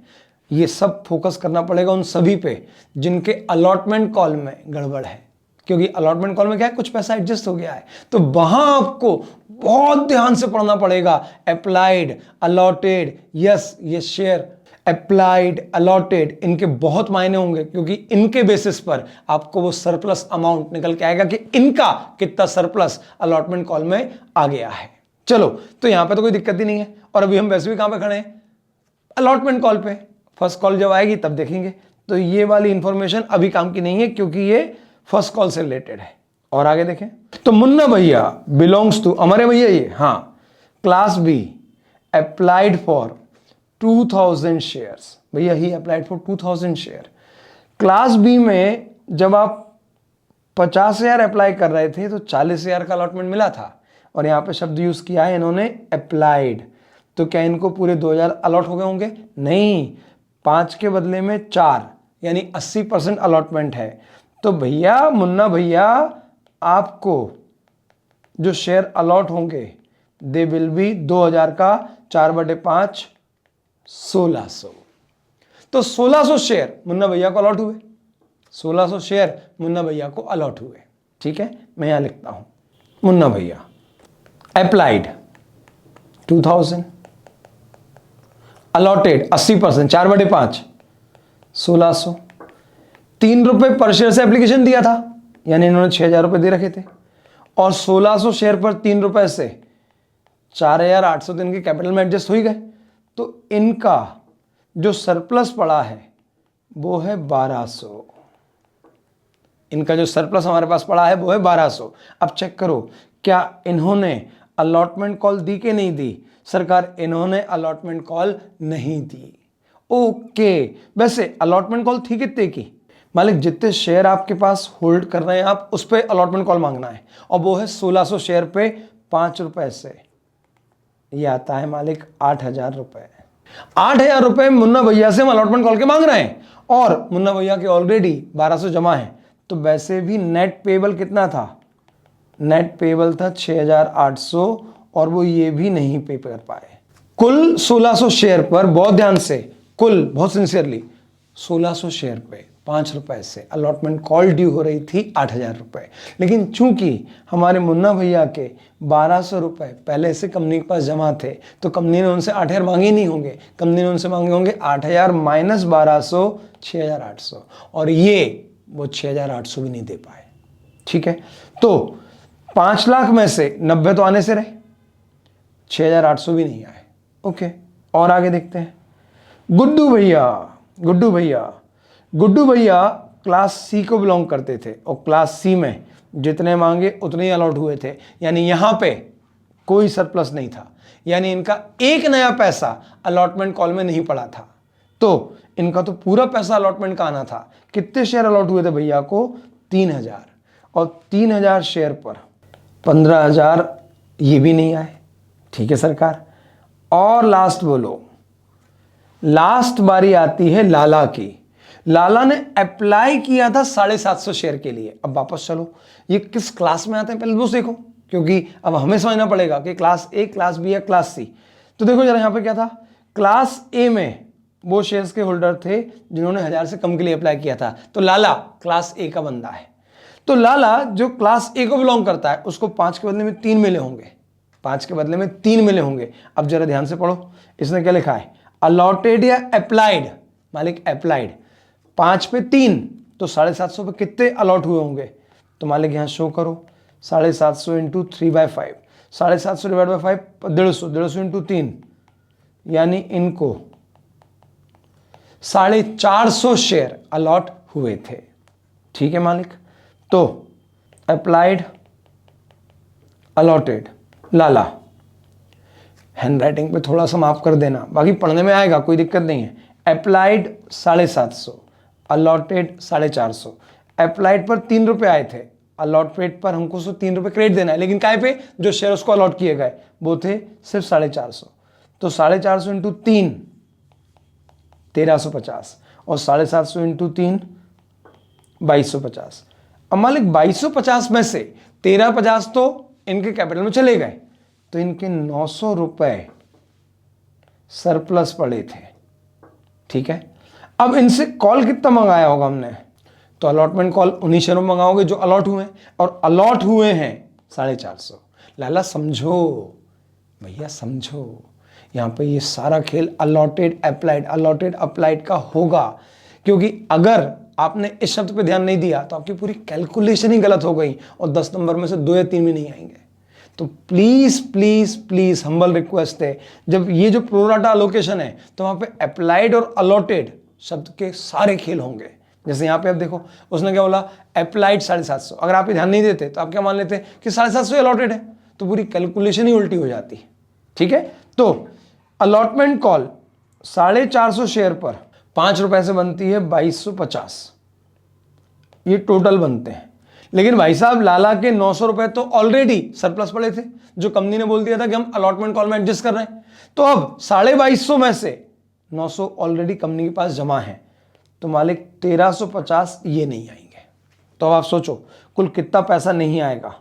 ये सब फोकस करना पड़ेगा उन सभी पे जिनके अलॉटमेंट कॉल में गड़बड़ है, क्योंकि अलॉटमेंट कॉल में क्या है, कुछ पैसा एडजस्ट हो गया है, तो वहां आपको बहुत ध्यान से पढ़ना पड़ेगा। अप्लाइड, अलॉटेड, यस ये शेयर अप्लाइड, अलॉटेड, इनके बहुत मायने होंगे, क्योंकि इनके बेसिस पर आपको वो सरप्लस अमाउंट निकल के आएगा कि इनका कितना सरप्लस अलॉटमेंट कॉल में आ गया है। चलो, तो यहां पे तो कोई दिक्कत ही नहीं है, और अभी हम वैसे भी कहां पे खड़े हैं, अलॉटमेंट कॉल पे। फर्स्ट कॉल जब आएगी तब देखेंगे, तो ये वाली इंफॉर्मेशन अभी काम की नहीं है, क्योंकि ये फर्स्ट कॉल से रिलेटेड है। और आगे देखें, तो मुन्ना भैया बिलोंग्स टू, हमारे भैया ये, हाँ, class B, applied for 2000 shares. भैया ही applied for 2000 share. Class B में जब आप 50,000 अप्लाई कर रहे थे तो 40,000 का अलॉटमेंट मिला था, और यहां पे शब्द यूज किया है इन्होंने अप्लाइड, तो क्या इनको पूरे 2000 अलॉट हो गए होंगे? नहीं, 5 के बदले में 4, यानी 80% अलॉटमेंट है। तो भैया, मुन्ना भैया, आपको जो शेयर अलॉट होंगे दे विल बी 2000 का 4/5 1600। तो 1600 शेयर मुन्ना भैया को अलॉट हुए, 1600 शेयर मुन्ना भैया को अलॉट हुए। ठीक है, मैं यहां लिखता हूं, मुन्ना भैया अप्लाइड 2000, अलॉटेड 80%, 4/5 1600, 3 रुपए पर शेयर से एप्लीकेशन दिया था, यानी इन्होंने 6,000 रुपए दे रखे थे, और 1600 शेयर पर 3 रुपए से 4,800 दिन के कैपिटल में एडजस्ट हो ही गए। तो इनका जो सरप्लस पड़ा है वो है 1200। इनका जो सरप्लस हमारे पास पड़ा है वो है 1200। अब चेक करो, क्या इन्होंने अलॉटमेंट कॉल दी कि नहीं दी? सरकार, इन्होंने अलॉटमेंट कॉल नहीं दी। ओके, वैसे अलॉटमेंट कॉल थी कितने की? मालिक, जितने शेयर आपके पास होल्ड कर रहे हैं आप, उस पर अलॉटमेंट कॉल मांगना है, और वो है 1600 शेयर पे 5 रुपए से। ये आता है मालिक 8,000 रुपए। 8,000 रुपए मुन्ना भैया से हम अलॉटमेंट कॉल के मांग रहे हैं, और मुन्ना भैया के ऑलरेडी 1200 जमा है, तो वैसे भी नेट पेबल कितना था? नेट पेबल था 6,800, और वो ये भी नहीं पे कर पाए। कुल 1600 शेयर पर, बहुत ध्यान से, कुल बहुत सिंसियरली 1600 शेयर पे 5 रुपए से अलॉटमेंट कॉल ड्यू हो रही थी 8,000 रुपए, लेकिन चूंकि हमारे मुन्ना भैया के 1200 रुपए पहले से कंपनी के पास जमा थे, तो कंपनी ने उनसे 8,000 मांगे नहीं होंगे, कंपनी ने उनसे मांगे होंगे 8,000 माइनस 1200, 6,800, और ये वो 6,800 भी नहीं दे पाए। ठीक है, तो 5 लाख में से 90 तो आने से रहे, 6,800 भी नहीं आए। ओके, और आगे देखते हैं। गुड्डू भैया, गुड्डू भैया, गुड्डू भैया क्लास सी को बिलोंग करते थे, और क्लास सी में जितने मांगे उतने ही अलॉट हुए थे, यानी यहां पे कोई सरप्लस नहीं था, यानी इनका एक नया पैसा अलॉटमेंट कॉल में नहीं पड़ा था, तो इनका तो पूरा पैसा अलॉटमेंट का आना था। कितने शेयर अलॉट हुए थे भैया को? 3,000, और 3,000 शेयर पर 15,000 ये भी नहीं आए। ठीक है सरकार, और लास्ट बोलो, लास्ट बारी आती है लाला की। लाला ने अप्लाई किया था 750 शेयर के लिए। अब वापस चलो, ये किस क्लास में आते हैं पहले वो देखो, क्योंकि अब हमें समझना पड़ेगा कि क्लास ए, क्लास बी या क्लास सी। तो देखो जरा यहां पे क्या था, क्लास ए में वो शेयर्स के होल्डर थे जिन्होंने 1000 से कम के लिए अप्लाई किया था, तो लाला क्लास ए का बंदा है। तो लाला जो क्लास ए को बिलोंग करता है उसको 5 के बदले में 3 मिले होंगे, 5 के बदले में 3 मिले होंगे। अब जरा ध्यान से पढ़ो, इसने क्या लिखा है, अलॉटेड या अप्लाइड? मालिक अप्लाइड, 5 पे 3, तो 750 पे कितने अलॉट हुए होंगे? तो मालिक यहां शो करो, 750 इंटू 3/5, 750 डिवाइड बाई 5 150, 150 इंटू 3, यानी इनको 450 शेयर अलॉट हुए थे। ठीक है मालिक, तो अप्लाइड, अलॉटेड, लाला, हैंडराइटिंग पे थोड़ा सा माफ कर देना, बाकी पढ़ने में आएगा, कोई दिक्कत नहीं है। Applied 750, allotted 450। अप्लाइड पर 3 रुपए आए थे, अलॉटेड पर हमको सिर्फ 3 रुपए क्रेडिट देना है, लेकिन काय पे? जो शेयर उसको अलॉट किए गए वो थे सिर्फ 450। तो 450 इंटू 3 1350, और 750 इंटू 3 2250। अब मालिक 2250 में से 1350 तो इनके कैपिटल में चले गए, तो इनके 900 रुपए सरप्लस पड़े थे। ठीक है, अब इनसे कॉल कितना मंगाया होगा हमने, तो अलॉटमेंट कॉल उन्हीं शेयरों में मंगाओगे जो अलॉट हुए हैं, और अलॉट हुए हैं 450। लाला समझो भैया, समझो, यहां पे ये सारा खेल अलॉटेड अप्लाइड का होगा, क्योंकि अगर आपने इस शब्द पे ध्यान नहीं दिया तो आपकी पूरी कैलकुलेशन ही गलत हो गई और 10 नंबर में से 2 या 3 भी नहीं आएंगे। तो please please please humble request है, जब ये जो प्रोराटा अलोकेशन है तो वहां पे अप्लाइड और अलॉटेड शब्द के सारे खेल होंगे। जैसे यहां पे आप देखो, उसने क्या बोला, अप्लाइड 750। अगर आप ये ध्यान नहीं देते तो आप क्या मान लेते कि 750 अलॉटेड है, तो पूरी कैलकुलेशन ही उल्टी हो जाती। ठीक है, तो अलॉटमेंट कॉल 450 शेयर पर 5 रुपए से बनती है 2250, ये टोटल बनते हैं। लेकिन भाई साहब लाला के 900 रुपए तो ऑलरेडी सरप्लस पड़े थे, जो कंपनी ने बोल दिया था कि हम अलॉटमेंट कॉल में एडजस्ट कर रहे हैं। तो अब 2250 में से 900 ऑलरेडी कंपनी के पास जमा है, तो मालिक 1350 ये नहीं आएंगे। तो अब आप सोचो कुल कितना पैसा नहीं आएगा।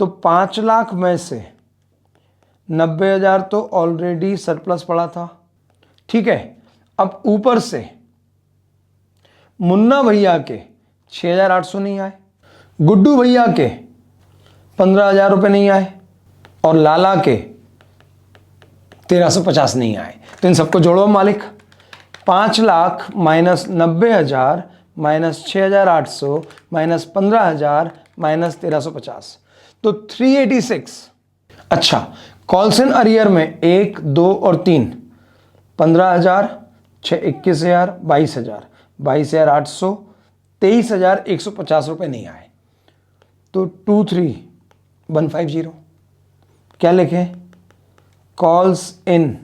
तो 5 लाख में से 90,000 तो ऑलरेडी सरप्लस पड़ा था। ठीक है, अब ऊपर से मुन्ना भैया के 6,800 नहीं आए, गुड्डू भैया के 15,000 रुपये नहीं आए, और लाला के 1350 नहीं आए। तो इन सबको जोड़ो मालिक, 5 lakh minus 90,000 minus 6,800 minus 15,000 minus 1350, तो 386। अच्छा, कॉल्स इन अरियर में 1, 2 और 3 15,000, 6, 21,000, 22,000, 22,800, 23,150 रुपये नहीं आए। तो 23,150 क्या लिखें, calls in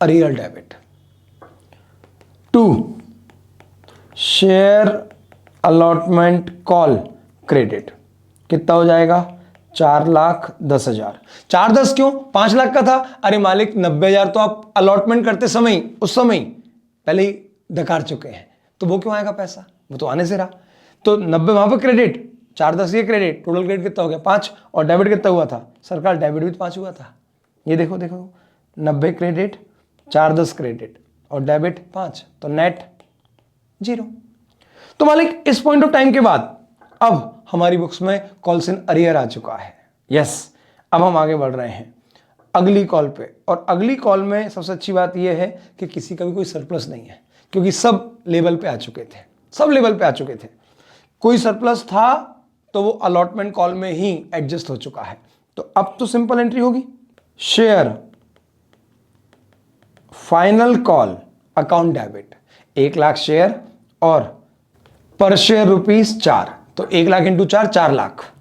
arrear debit. 2 share allotment call credit, कितना हो जाएगा, 4,10,000। 4,10 क्यों, 5 लाख का था, अरे मालिक 90,000 तो आप अलॉटमेंट करते समय उस समय पहले ही डकार चुके हैं, तो वो क्यों आएगा पैसा, वो तो आने से रहा। तो 90 वहां पर क्रेडिट, 4,10 ये क्रेडिट, टोटल क्रेडिट कितना हो गया 5, और डेबिट कितना हुआ था सरकार, डेबिट भी 5 हुआ था। ये देखो देखो, 90 क्रेडिट, 4,10 क्रेडिट और डेबिट 5, तो नेट 0। तो मालिक इस पॉइंट ऑफ टाइम के बाद अब हमारी बुक्स में कॉल्स इन अरियर आ चुका है। यस, अब हम आगे बढ़ रहे हैं अगली कॉल पे, और अगली कॉल में सबसे अच्छी बात यह है कि किसी का भी कोई सरप्लस नहीं है, क्योंकि सब लेवल पे आ चुके थे, सब लेवल पे आ चुके थे। कोई सरप्लस था तो वो अलॉटमेंट कॉल में ही एडजस्ट हो चुका है। तो अब तो सिंपल एंट्री होगी, share final call account debit 1 lakh share और पर शेयर ₹4, तो 1 लाख इंटू 4, 4 लाख।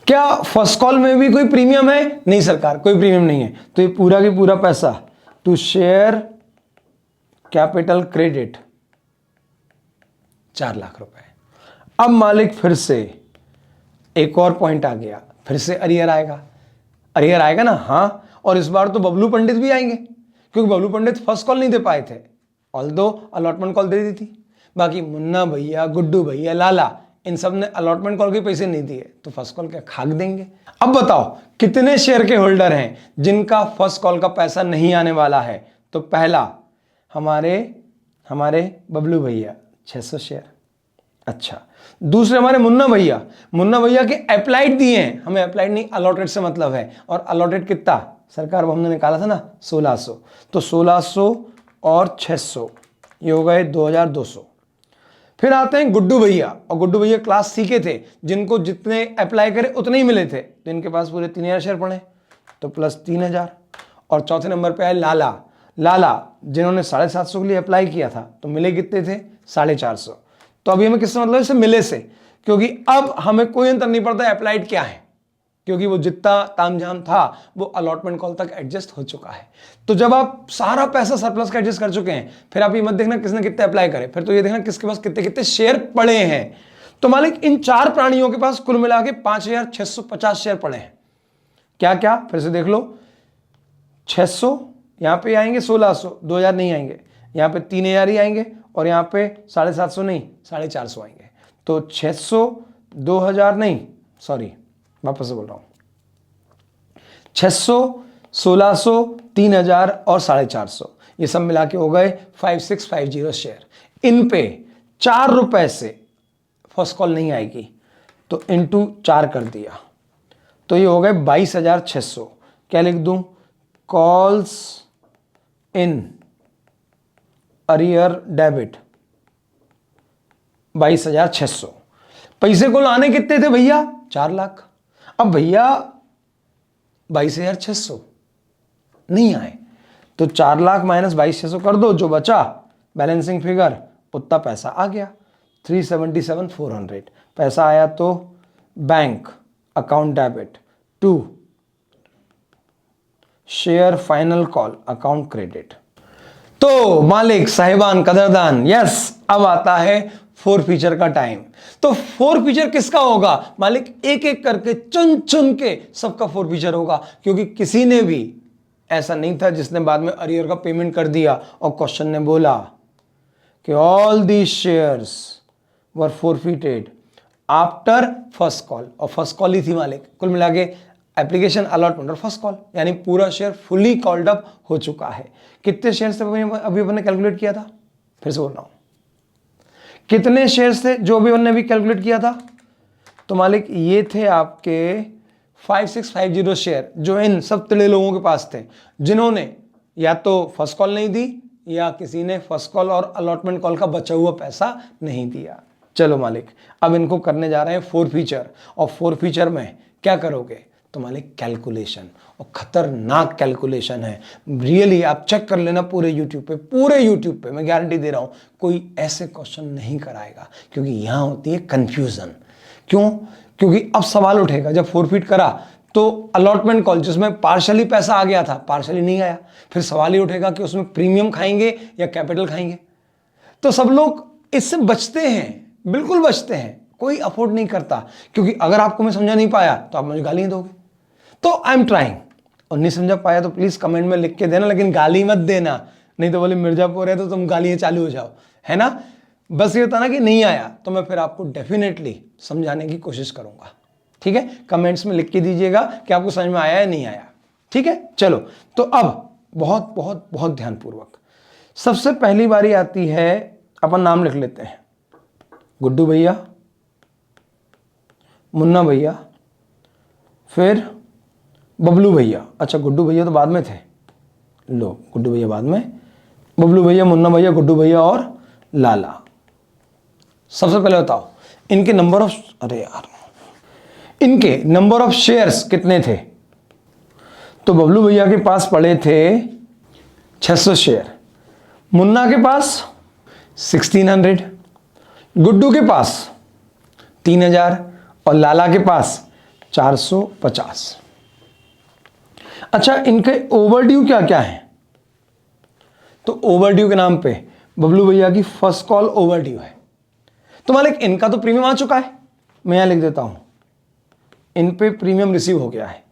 क्या फर्स्ट कॉल में भी कोई प्रीमियम है, नहीं सरकार, कोई प्रीमियम नहीं है, तो ये पूरा की पूरा पैसा to share capital credit 4 lakh रुपए। अब मालिक फिर से एक और पॉइंट आ गया, फिर से अरियर आएगा, अरियर आएगा ना, हाँ, और इस बार तो बबलू पंडित भी आएंगे, क्योंकि बबलू पंडित फर्स्ट कॉल नहीं दे पाए थे, ऑल्दो अलॉटमेंट कॉल दे दी थी। बाकी मुन्ना भैया, गुड्डू भैया, लाला, इन सब ने अलॉटमेंट कॉल के पैसे नहीं दिए, तो फर्स्ट कॉल क्या खाक देंगे। अब बताओ कितने शेयर के होल्डर हैं जिनका फर्स्ट कॉल का पैसा नहीं आने वाला है। तो पहला हमारे बबलू भैया 600 शेयर। अच्छा, दूसरे हमारे मुन्ना भैया के अप्लाइड दिए हैं, हमें अप्लाइड नहीं अलॉटेड से मतलब है, और अलॉटेड कितना सरकार वो हमने निकाला था ना 1600, तो 1600 और 600 ये हो गए 2200। फिर आते हैं गुड्डू भैया, और गुड्डू भैया क्लास सी के थे, जिनको जितने अप्लाई करे उतने ही मिले थे, तो इनके पास पूरे 3,000 शेयर पड़े, तो प्लस 3,000। और चौथे नंबर पे है लाला जिन्होंने 750 के लिए अप्लाई किया था, तो मिले कितने थे 450। तो अभी हमें किससे मतलब है, मिले से, क्योंकि अब हमें कोई अंतर नहीं पड़ता है अप्लाइड क्या है, क्योंकि वो जितना तामझाम था वो अलॉटमेंट कॉल तक एडजस्ट हो चुका है। तो जब आप सारा पैसा सरप्लस का एडजस्ट कर चुके हैं, फिर आप ये मत देखना किसने कितने अप्लाई करे, फिर तो ये देखना किसके पास कितने कितने शेयर पड़े हैं। तो मालिक इन 4 प्राणियों के पास कुल मिला के 5,650 शेयर पड़े हैं। क्या क्या, फिर से देख लो, 600 यहां पे आएंगे, 1600, 2,000 नहीं आएंगे, यहां पे 3,000 ही आएंगे, और यहां पे 750 नहीं 450 आएंगे। तो 600, 2,000 नहीं, सॉरी वापस से बोल रहा हूं, 600, 1600, 3000 और 450, ये सब मिला के हो गए 5650 शेयर। इन पे 4 रुपए से फर्स्ट कॉल नहीं आएगी, तो इंटू 4 कर दिया, तो ये हो गए 22,600। क्या लिख दूं? Calls in arrear debit 22,600। पैसे को लाने कितने थे भैया? 4 लाख। अब भैया 22,600 नहीं आए, तो 4 लाख माइनस 22,600 कर दो, जो बचा बैलेंसिंग फिगर उतना पैसा आ गया 377,400 पैसा आया। तो bank account debit to share final call account credit. तो मालिक साहिबान कदरदान, यस, अब आता है फोर फीचर का टाइम। तो फोर फीचर किसका होगा मालिक? एक एक करके चुन चुन के सबका फोर फीचर होगा, क्योंकि किसी ने भी ऐसा नहीं था जिसने बाद में अरियर का पेमेंट कर दिया और क्वेश्चन ने बोला कि all the shares were forfeited after first call, और फर्स्ट कॉल ही थी मालिक। कुल मिला के एप्लीकेशन अलॉटमेंट और फर्स्ट कॉल, यानी पूरा शेयर फुली कॉल्ड अप हो चुका है। कितने शेयर्स थे अभी अपन ने कैलकुलेट किया था? फिर से बोल रहा हूं, कितने शेयर्स थे जो अभी अपन ने अभी कैलकुलेट किया था? तो मालिक ये थे आपके 5650 शेयर, जो इन सब तिले लोगों के पास थे जिन्होंने या तो फर्स्ट कॉल नहीं दी या किसी ने फर्स्ट कॉल और अलॉटमेंट कॉल का बचा हुआ पैसा नहीं दिया। चलो मालिक, अब इनको करने जा रहे हैं फोर फीचर, और फोर फीचर में क्या करोगे? तो मालिक कैलकुलेशन, और खतरनाक कैलकुलेशन है रियली। आप चेक कर लेना पूरे यूट्यूब पे मैं गारंटी दे रहा हूं कोई ऐसे क्वेश्चन नहीं कराएगा, क्योंकि यहां होती है कंफ्यूजन। क्यों? क्योंकि अब सवाल उठेगा, जब फोरफिट करा तो अलॉटमेंट कॉल जिसमें पार्शली पैसा आ गया था, पार्शली नहीं आया, फिर सवाल ही उठेगा कि उसमें प्रीमियम खाएंगे या कैपिटल खाएंगे। तो सब लोग इससे बचते हैं, बिल्कुल बचते हैं, कोई अफोर्ड नहीं करता, क्योंकि अगर आपको मैं समझा नहीं पाया तो आप मुझे गाली दोगे। तो आई एम ट्राइंग, और नहीं समझा पाया तो प्लीज कमेंट में लिख के देना, लेकिन गाली मत देना, नहीं तो बोले मिर्जापुर है तो तुम गालियां चालू हो जाओ, है ना। बस ये होता ना कि नहीं आया तो मैं फिर आपको डेफिनेटली समझाने की कोशिश करूंगा, ठीक है। कमेंट्स में लिख के दीजिएगा कि आपको समझ में आया या नहीं आया, ठीक है। चलो, तो अब बहुत बहुत बहुत ध्यानपूर्वक सबसे पहली बारी आती है, अपन नाम लिख लेते हैं, गुड्डू भैया, मुन्ना भैया, फिर बबलू भैया। अच्छा, गुड्डू भैया तो बाद में थे, लो गुड्डू भैया बाद में, बबलू भैया, मुन्ना भैया, गुड्डू भैया और लाला। सबसे पहले बताओ इनके नंबर ऑफ, अरे यार, इनके नंबर ऑफ शेयर्स कितने थे? तो बबलू भैया के पास पड़े थे 600 शेयर, मुन्ना के पास 1600, गुड्डू के पास 3000 और लाला के पास 450। अच्छा, इनके ओवरड्यू क्या क्या है? तो ओवरड्यू के नाम पे बबलू भैया की फर्स्ट कॉल ओवरड्यू है। तो मालिक इनका तो प्रीमियम आ चुका है, मैं यहां लिख देता हूं, इन पे प्रीमियम रिसीव हो गया है,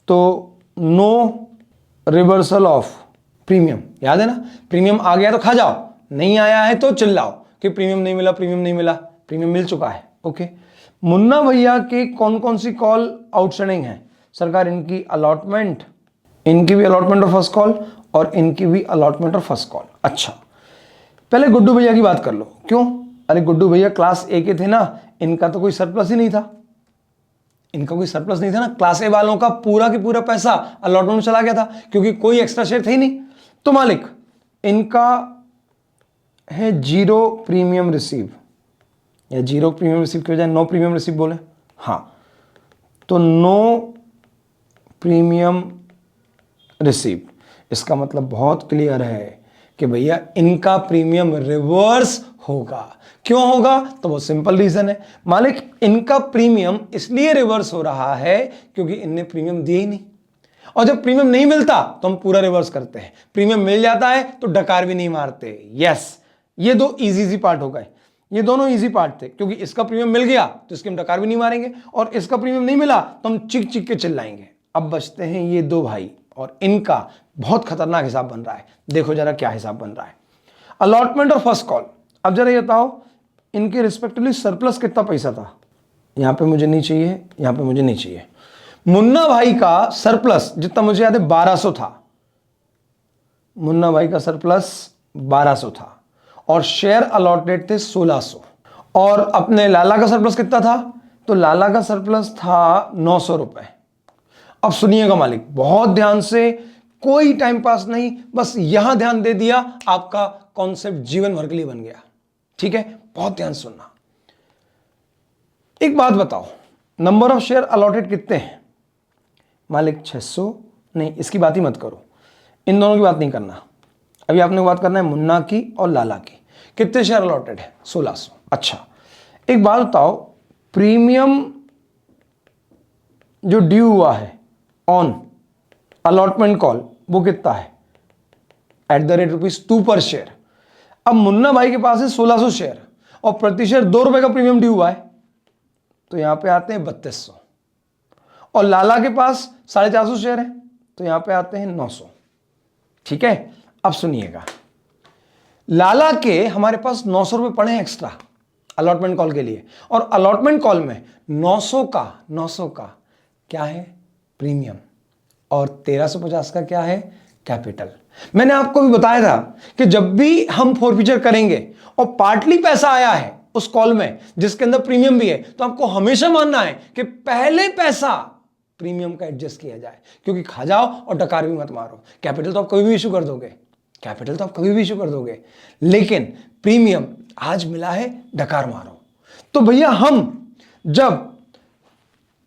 तो नो रिवर्सल ऑफ प्रीमियम। याद है ना, प्रीमियम आ गया तो खा जाओ, नहीं आया है तो चिल्लाओ कि प्रीमियम नहीं मिला, प्रीमियम नहीं मिला, प्रीमियम मिल चुका है। ओके, मुन्ना भैया के कौन कौन सी कॉल आउटस्टैंडिंग है? सरकार इनकी अलॉटमेंट, इनकी भी अलॉटमेंट और फर्स्ट कॉल, और इनकी भी अलॉटमेंट और फर्स्ट कॉल। अच्छा, पहले गुड्डू भैया की बात कर लो। क्यों? अरे गुड्डू भैया क्लास ए के थे ना, इनका तो कोई सरप्लस ही नहीं था, इनका कोई सरप्लस नहीं था ना। क्लास ए वालों का पूरा की पूरा पैसा अलॉटमेंट में चला गया था, क्योंकि कोई एक्स्ट्रा शेयर थे ही नहीं। तो मालिक इनका है जीरो प्रीमियम रिसीव, या जीरो प्रीमियम रिसीव की बजाय नो प्रीमियम रिसीव बोले, हाँ, तो नो प्रीमियम रिसीव, इसका मतलब बहुत क्लियर है कि भैया इनका प्रीमियम रिवर्स होगा। क्यों होगा? तो बहुत सिंपल रीजन है मालिक, इनका प्रीमियम इसलिए रिवर्स हो रहा है क्योंकि इनने प्रीमियम दिए ही नहीं, और जब प्रीमियम नहीं मिलता तो हम पूरा रिवर्स करते हैं, प्रीमियम मिल जाता है तो डकार भी नहीं मारते। यस, ये दो इजी पार्ट हो गए, ये दोनों इजी पार्ट थे, क्योंकि इसका प्रीमियम मिल गया तो इसके हम डकार भी नहीं मारेंगे, और इसका प्रीमियम नहीं मिला तो हम चिक चिक के चिल्लाएंगे। अब बचते हैं ये दो भाई, और इनका बहुत खतरनाक हिसाब बन रहा है। देखो जरा क्या हिसाब बन रहा है, अलॉटमेंट और फर्स्ट कॉल। अब जरा ये बताओ इनके रिस्पेक्टिवली सरप्लस कितना पैसा था? यहां पे मुझे नहीं चाहिए, यहां पे मुझे नहीं चाहिए, मुन्ना भाई का सरप्लस जितना मुझे याद है 1200 था, मुन्ना भाई का सरप्लस 1200 था और शेयर अलॉटेड थे 1600। और अपने लाला का सरप्लस कितना था? तो लाला का सरप्लस था 900 रुपए। अब सुनिएगा मालिक, बहुत ध्यान से, कोई टाइम पास नहीं, बस यहां ध्यान दे दिया, आपका कॉन्सेप्ट जीवन भर के लिए बन गया। ठीक है, बहुत ध्यान सुनना। एक बात बताओ, नंबर ऑफ शेयर अलॉटेड कितने हैं मालिक? 600। नहीं, इसकी बात ही मत करो, इन दोनों की बात नहीं करना। अभी आपने बात करना है मुन्ना की और लाला की। कितने शेयर अलॉटेड है? 1600। अच्छा, एक बात बताओ, प्रीमियम जो ड्यू हुआ है ऑन अलॉटमेंट कॉल वो कितना है? @2 पर शेयर। अब मुन्ना भाई के पास है 1600 शेयर और प्रति शेयर 2 रुपए का प्रीमियम ड्यू हुआ है, तो यहां पे आते हैं 3200। और लाला के पास 450 शेयर है, तो यहां पे आते हैं 900। ठीक है, अब सुनिएगा, लाला के हमारे पास 900 रुपए पड़े हैं एक्स्ट्रा अलॉटमेंट कॉल के लिए, और अलॉटमेंट कॉल में 900 का क्या है? प्रीमियम, और 1350 का क्या है? कैपिटल। मैंने आपको भी बताया था कि जब भी हम फोरफीचर करेंगे और पार्टली पैसा आया है उस कॉल में जिसके अंदर प्रीमियम भी है, तो आपको हमेशा मानना है कि पहले पैसा प्रीमियम का एडजस्ट किया जाए, क्योंकि खा जाओ और डकार भी मत मारो। कैपिटल तो आप कभी भी इशू कर दोगे, कैपिटल तो आप कभी भी इशू कर दोगे, लेकिन प्रीमियम आज मिला है, डकार मारो। तो भैया हम जब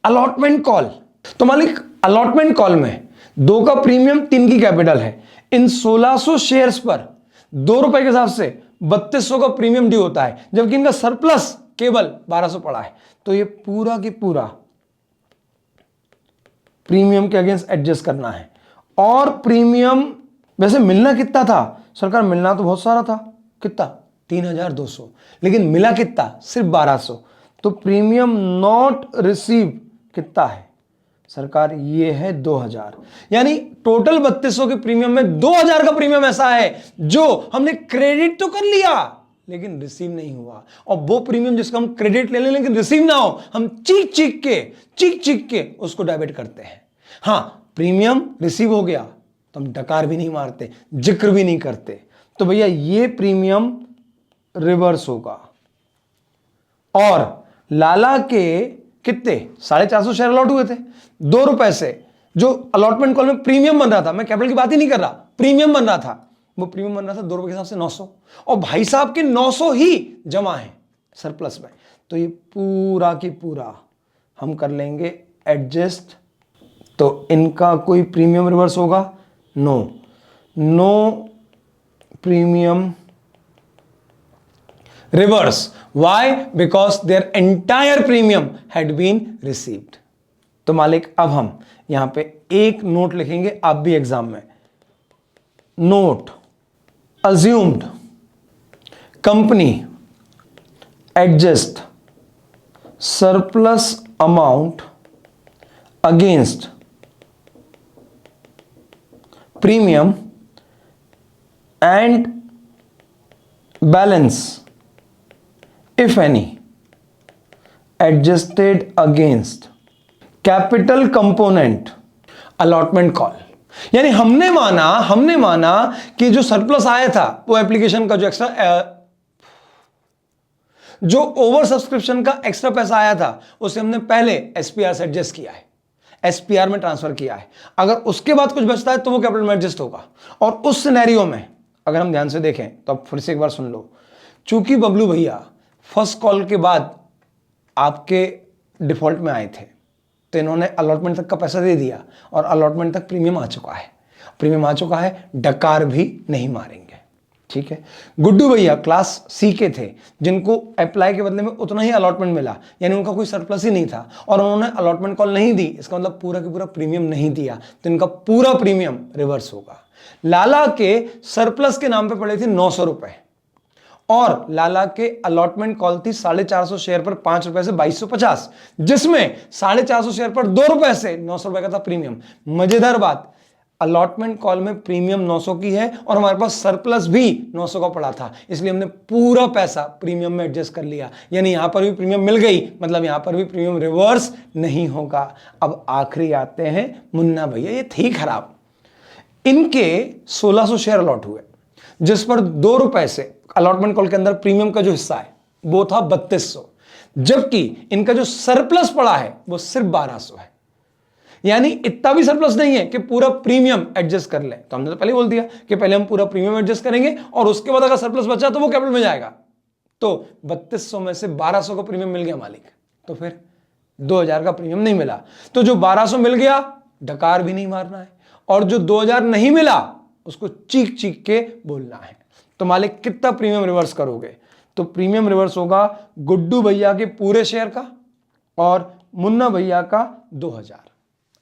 अलॉटमेंट कॉल, तो मालिक अलॉटमेंट कॉल में 2 का प्रीमियम 3 की कैपिटल है, इन 1600 शेयर्स पर 2 रुपए के हिसाब से 3200 का प्रीमियम ड्यू होता है, जबकि इनका सरप्लस केवल 1200 पड़ा है। तो ये पूरा की पूरा प्रीमियम के अगेंस्ट एडजस्ट करना है। और प्रीमियम वैसे मिलना कितना था सरकार? मिलना तो बहुत सारा था, कितना? 3200, लेकिन मिला कितना? सिर्फ 1200। तो प्रीमियम नॉट रिसीव कितना है सरकार? ये है 2000। यानी टोटल 3200 के प्रीमियम में 2000 का प्रीमियम ऐसा है जो हमने क्रेडिट तो कर लिया लेकिन रिसीव नहीं हुआ। और वो प्रीमियम जिसका हम क्रेडिट ले लें लेकिन रिसीव ना हो, हम चीख चीख के उसको डाइवर्ट करते हैं। हां, प्रीमियम रिसीव हो गया तो हम डकार भी नहीं मारते, जिक्र भी नहीं करते। तो भैया ये प्रीमियम रिवर्स होगा। और लाला के कितने? 450 शेयर अलॉट हुए थे, 2 रुपए से जो अलॉटमेंट कॉल में प्रीमियम बन रहा था, मैं कैपिटल की बात ही नहीं कर रहा, प्रीमियम बन रहा था, वो प्रीमियम बन रहा था 2 रुपए के हिसाब से 900, और भाई साहब के 900 ही जमा है सरप्लस में। तो ये पूरा की पूरा हम कर लेंगे एडजस्ट। तो इनका कोई प्रीमियम रिवर्स होगा? No premium reverse. Why? Because their entire premium had been received. तो मालिक अब हम यहां पे एक नोट लिखेंगे, आप भी एग्जाम में। Note, assumed company adjust surplus amount against premium and balance if any adjusted against capital component allotment call। यानी हमने माना कि जो सरप्लस आया था वो एप्लीकेशन का जो एक्स्ट्रा जो ओवर सब्सक्रिप्शन का एक्स्ट्रा पैसा आया था उसे हमने पहले एसपीआर से एडजस्ट किया है, एसपीआर में ट्रांसफर किया है। अगर उसके बाद कुछ बचता है तो वो कैपिटल में एडजस्ट होगा। और उस सिनेरियो में अगर हम ध्यान से देखें तो अब फिर से एक बार सुन लो, चूंकि बबलू भैया फर्स्ट कॉल के बाद आपके डिफॉल्ट में आए थे तो इन्होंने अलॉटमेंट तक का पैसा दे दिया और अलॉटमेंट तक प्रीमियम आ चुका है, डकार भी नहीं मारेंगे। ठीक है, गुड्डू भैया क्लास सी के थे जिनको अप्लाई के बदले में उतना ही अलॉटमेंट मिला, यानी उनका कोई सरप्लस ही नहीं था और उन्होंने अलॉटमेंट कॉल नहीं दी, इसका मतलब पूरा का पूरा प्रीमियम नहीं दिया, तो इनका पूरा प्रीमियम रिवर्स होगा। लाला के सरप्लस के नाम पे पड़े थे 900 रुपए और लाला के अलॉटमेंट कॉल थी 450 शेयर पर 5 रुपए से 2250, जिसमें 450 शेयर पर 2 रुपए से 900 रुपए का था प्रीमियम। मजेदार बात, अलॉटमेंट कॉल में प्रीमियम 900 की है और हमारे पास सरप्लस भी 900 का पड़ा था, इसलिए हमने पूरा पैसा प्रीमियम में एडजस्ट कर लिया। यानी यहां पर भी प्रीमियम मिल गई, मतलब यहां पर भी प्रीमियम रिवर्स नहीं होगा। अब आखिरी आते हैं मुन्ना भैया, ये थी खराब। इनके 1600 शेयर अलॉट हुए, जिस पर 2 रुपए से अलॉटमेंट कॉल के अंदर प्रीमियम का जो हिस्सा है वो था 3200, जबकि इनका जो सरप्लस पड़ा है वो सिर्फ 1200 है। यानी इतना भी सरप्लस नहीं है कि पूरा प्रीमियम एडजस्ट कर ले। तो हमने तो पहले बोल दिया कि पहले हम पूरा प्रीमियम एडजस्ट करेंगे और उसके बाद अगर सरप्लस बचा तो वो कैपिटल में जाएगा। तो 3200 में से 1200 का प्रीमियम मिल गया मालिक, तो फिर 2000 का प्रीमियम नहीं मिला। तो जो 1200 मिल गया डकार भी नहीं मारना है, और जो 2000 नहीं मिला उसको चीख चीख के बोलना है। तो मालिक कितना प्रीमियम रिवर्स करोगे? तो प्रीमियम रिवर्स होगा गुड्डू भैया के पूरे शेयर का और मुन्ना भैया का 2000।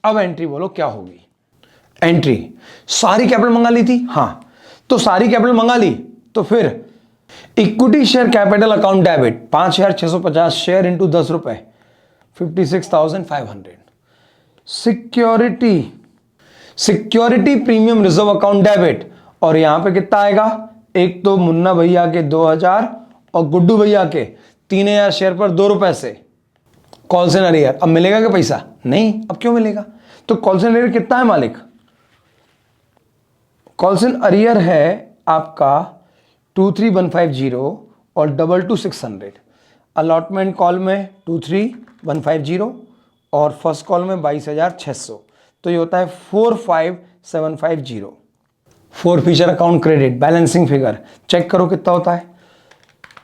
अब एंट्री बोलो क्या होगी? एंट्री सारी कैपिटल मंगा ली थी, हां, तो सारी कैपिटल मंगा ली, तो फिर equity share capital account debit 5650 share into 10 रुपए 56,500। Security premium reserve account debit, और यहां पे कितना आएगा? एक तो मुन्ना भैया के 2000 और गुड्डू भैया के 3000 शेयर पर 2 रुपए से कॉल्स एंड अरियर। अब मिलेगा क्या पैसा? नहीं। अब क्यों मिलेगा? तो कॉल्स एंड अरियर कितना है मालिक? कॉल्स एंड अरियर है आपका 23150 और 22600। अलॉटमेंट कॉल में 23150 और फर्स्ट कॉल में 22,600, तो ये होता है 45750। Forfeiture account credit balancing figure check करो कितना होता है?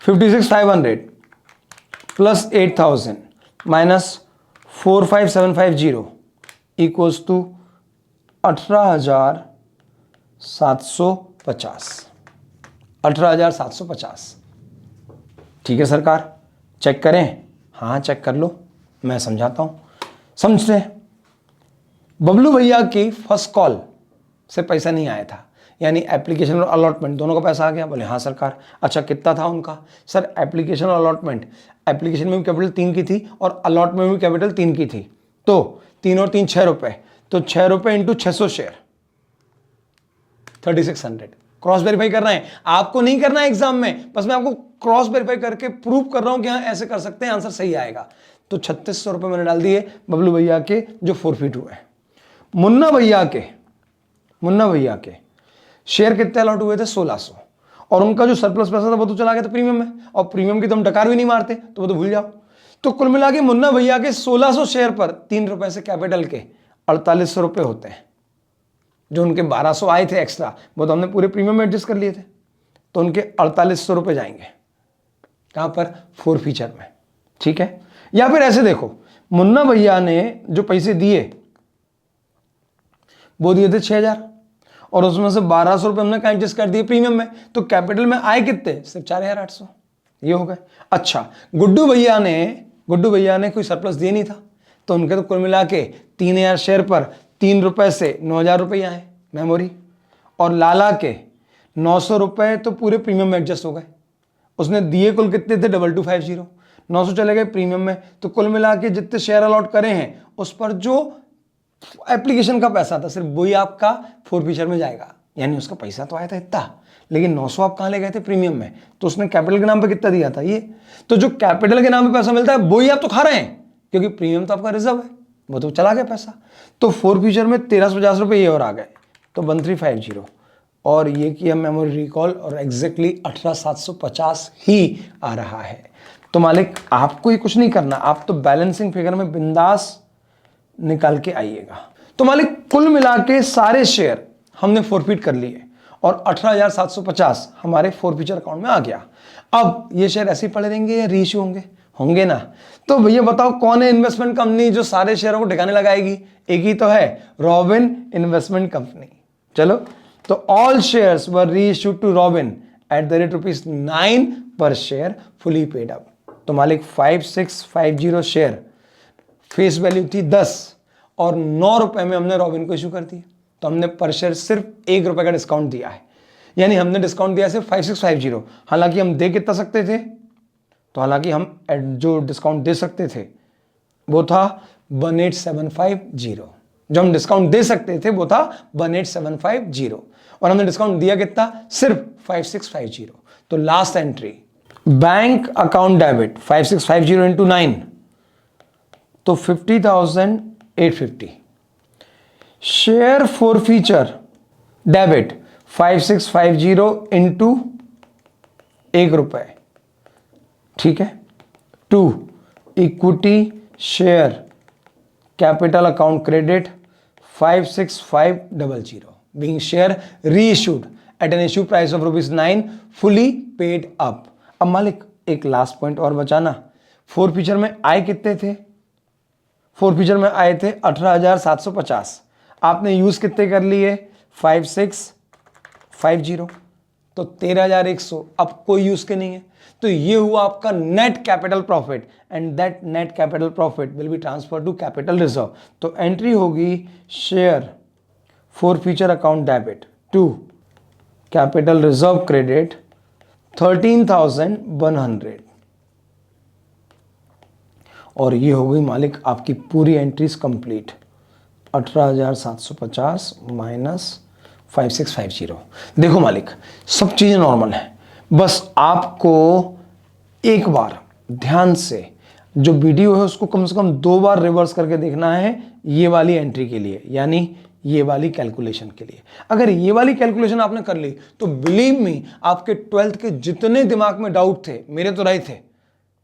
56,500 प्लस 8,000 माइनस 45750 इक्वल्स टू 18,750। 18,750। ठीक है सरकार, चेक करें? हाँ चेक कर लो, मैं समझाता हूं, समझते हैं। बबलू भैया की फर्स्ट कॉल से पैसा नहीं आया था, यानी एप्लीकेशन और अलॉटमेंट दोनों का पैसा आ गया। बोले हाँ सरकार। अच्छा कितना था उनका? सर एप्लीकेशन और अलॉटमेंट, एप्लीकेशन में भी कैपिटल 3 की थी और अलॉटमेंट में भी कैपिटल 3 की थी, तो 3 और 3 6 रुपए, तो 6 रुपए इंटू 600 शेयर 3600। क्रॉस वेरीफाई कर रहे हैं, आपको नहीं करना है एग्जाम में, बस मैं आपको क्रॉस वेरीफाई करके प्रूव कर रहा हूं कि हाँ ऐसे कर सकते हैं, आंसर सही आएगा। तो 3600 रुपए मैंने डाल दिए बबलू भैया के जो फोरफीट हुए। मुन्ना भैया के शेयर कितने अलॉट हुए थे? 1600, और उनका जो सरप्लस पैसा था वो तो चला गया था प्रीमियम में, और प्रीमियम की तो हम डकार भी नहीं मारते, तो वो तो भूल जाओ। तो कुल मिला के मुन्ना भैया के 1600 शेयर पर 3 रुपए से कैपिटल के 4800 रुपए होते हैं। जो उनके 1200 आए थे एक्स्ट्रा, वो तो हमने पूरे प्रीमियम में एडजस्ट कर लिए थे, तो उनके 4800 रुपए जाएंगे कहां पर? फोर फीचर में। ठीक है, या फिर ऐसे देखो, मुन्ना भैया ने जो पैसे दिए वो दिए थे 6000, और उसमें से 1200 रुपए हमने कहां एडजस्ट कर दिए? प्रीमियम में। तो कैपिटल में आए कितने? सिर्फ 4800, ये हो गए। अच्छा गुड्डू भैया ने कोई सरप्लस दिए नहीं था, तो उनके तो कुल मिला के 3000 शेयर पर 3 रुपए से 9000 रुपए आए मेमोरी, और लाला के 900 रुपए तो पूरे प्रीमियम में एडजस्ट हो गए। उसने दिए कुल कितने थे? 2250, 900 चले गए प्रीमियम में, तो कुल मिला के जितने शेयर अलॉट करे हैं उस पर जो एप्लीकेशन का पैसा था सिर्फ वही आपका फोर फीचर में जाएगा। यानी उसका पैसा तो आया था इतना, लेकिन 900 आप कहां ले गए थे? प्रीमियम में। तो उसने कैपिटल के नाम पे कितना दिया था? ये। तो जो कैपिटल के नाम पे पैसा मिलता है वही आप तो खा रहे हैं, क्योंकि प्रीमियम तो आपका रिजर्व है, वो तो चला गया पैसा। तो फोर फीचर में 1350 रुपए ये और आ गए, तो 1350, और ये किया मेमोरी रिकॉल, और एग्जैक्टली 18,750 ही आ रहा है। तो मालिक आपको ये कुछ नहीं करना, आप तो बैलेंसिंग फिगर में बिंदास निकाल के आइएगा। तो मालिक कुल मिला के सारे शेयर हमने फोरफीट कर लिए और 18,750 हमारे फोर फीचर अकाउंट में आ गया। अब ये शेयर ऐसे ही पड़े रहेंगे या रीइश्यू होंगे? होंगे ना। तो भैया बताओ कौन है इन्वेस्टमेंट कंपनी जो सारे शेयरों को ठिकाने लगाएगी? एक ही तो है, रॉबिन इन्वेस्टमेंट कंपनी। चलो, तो all shares were reissued to Robin at the rate ₹9 per share fully paid up. तो मालिक 5650 शेयर फेस वैल्यू थी 10 और 9 रुपए में हमने रॉबिन को इश्यू कर दिया। तो हमने पर शेयर सिर्फ 1 रुपए का डिस्काउंट दिया है, यानी हमने डिस्काउंट दिया सिर्फ 5650। हालांकि हम दे कितना सकते थे? तो हालांकि हम जो डिस्काउंट दे सकते थे वो था 18750। जो हम डिस्काउंट दे सकते थे वो था 18750 और हमने डिस्काउंट दिया कितना, सिर्फ 5650। तो last entry bank account debit 5650 into 9 तो 50,850। शेयर फॉरफीचर डेबिट 5650 इंटू ₹1, ठीक है। 2 equity share capital account credit 56500 being share reissued at an issue price of ₹9 fully paid up। अब मालिक एक लास्ट पॉइंट और बचाना, फॉरफीचर में आए कितने थे, फॉरफीचर में आए थे 18,750, आपने यूज कितने कर लिए 5650, तो 13,100 अब कोई यूज के नहीं है। तो ये हुआ आपका net capital profit and that net capital profit will be transfer to capital reserve. तो एंट्री होगी share forfeiture account debit to capital reserve credit 13,100 और ये हो गई मालिक आपकी पूरी एंट्रीज कंप्लीट। 18,750 माइनस 5650। देखो मालिक सब चीजें नॉर्मल है, बस आपको एक बार ध्यान से जो वीडियो है उसको कम से कम 2 बार रिवर्स करके देखना है ये वाली एंट्री के लिए, यानी ये वाली कैलकुलेशन के लिए। अगर ये वाली कैलकुलेशन आपने कर ली तो बिलीव मी आपके 12th के जितने दिमाग में डाउट थे, मेरे तो रहे थे,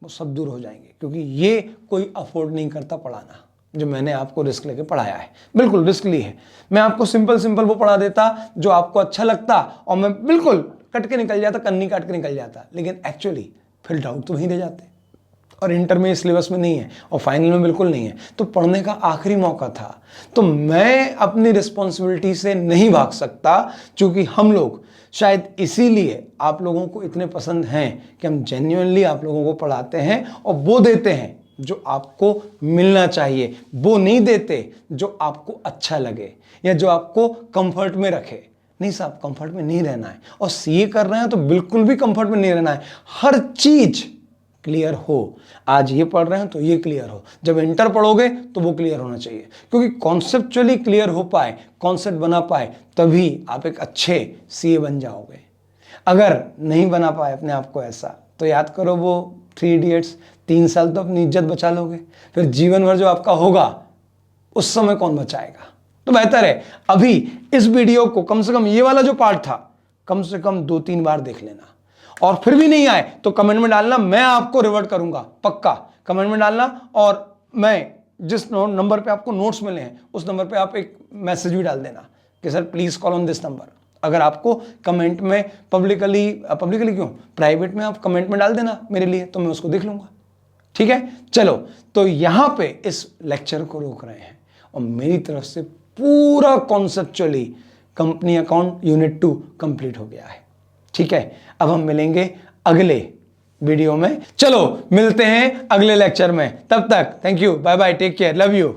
वो सब दूर हो जाएंगे, क्योंकि ये कोई अफोर्ड नहीं करता पढ़ाना जो मैंने आपको रिस्क लेके पढ़ाया है। बिल्कुल रिस्क ली है, मैं आपको सिंपल वो पढ़ा देता जो आपको अच्छा लगता और मैं बिल्कुल कट के निकल जाता, कन्नी काट के निकल जाता, लेकिन एक्चुअली फिर डाउट तो वहीं रह जाते और इंटर में सिलेबस में नहीं है और फाइनल में बिल्कुल नहीं है। तो पढ़ने का आखिरी मौका था, तो मैं अपनी रिस्पॉन्सिबिलिटी से नहीं भाग सकता, क्योंकि हम लोग शायद इसीलिए आप लोगों को इतने पसंद हैं कि हम जेन्युइनली आप लोगों को पढ़ाते हैं और वो देते हैं जो आपको मिलना चाहिए, वो नहीं देते जो आपको अच्छा लगे या जो आपको कंफर्ट में रखे। नहीं साहब, कंफर्ट में नहीं रहना है, और सीए कर रहे हैं तो बिल्कुल भी कंफर्ट में नहीं रहना है। हर चीज क्लियर हो, आज ये पढ़ रहे हैं तो ये क्लियर हो, जब इंटर पढ़ोगे तो वो क्लियर होना चाहिए, क्योंकि कॉन्सेप्चुअली क्लियर हो पाए, कॉन्सेप्ट बना पाए, तभी आप एक अच्छे सीए बन जाओगे। अगर नहीं बना पाए अपने आप को ऐसा, तो याद करो वो 3 इडियट्स, 3 साल तो अपनी इज्जत बचा लोगे, फिर जीवन भर जो आपका होगा उस समय कौन बचाएगा। तो बेहतर है अभी इस वीडियो को कम से कम ये वाला जो पार्ट था कम से कम 2-3 बार देख लेना, और फिर भी नहीं आए तो कमेंट में डालना, मैं आपको रिवर्ट करूंगा, पक्का कमेंट में डालना। और मैं जिस नंबर पे आपको नोट्स मिले हैं उस नंबर पे आप एक मैसेज भी डाल देना कि sir please call on this number. अगर आपको कमेंट में पब्लिकली क्यों, प्राइवेट में आप कमेंट में डाल देना मेरे लिए, तो मैं उसको देख लूंगा, ठीक है। चलो, तो यहां पे इस लेक्चर को रोक रहे हैं और मेरी तरफ से पूरा conceptually company account unit 2 complete हो गया है, ठीक है। अब हम मिलेंगे अगले वीडियो में, चलो मिलते हैं अगले लेक्चर में, तब तक thank you, bye bye, take care, love you.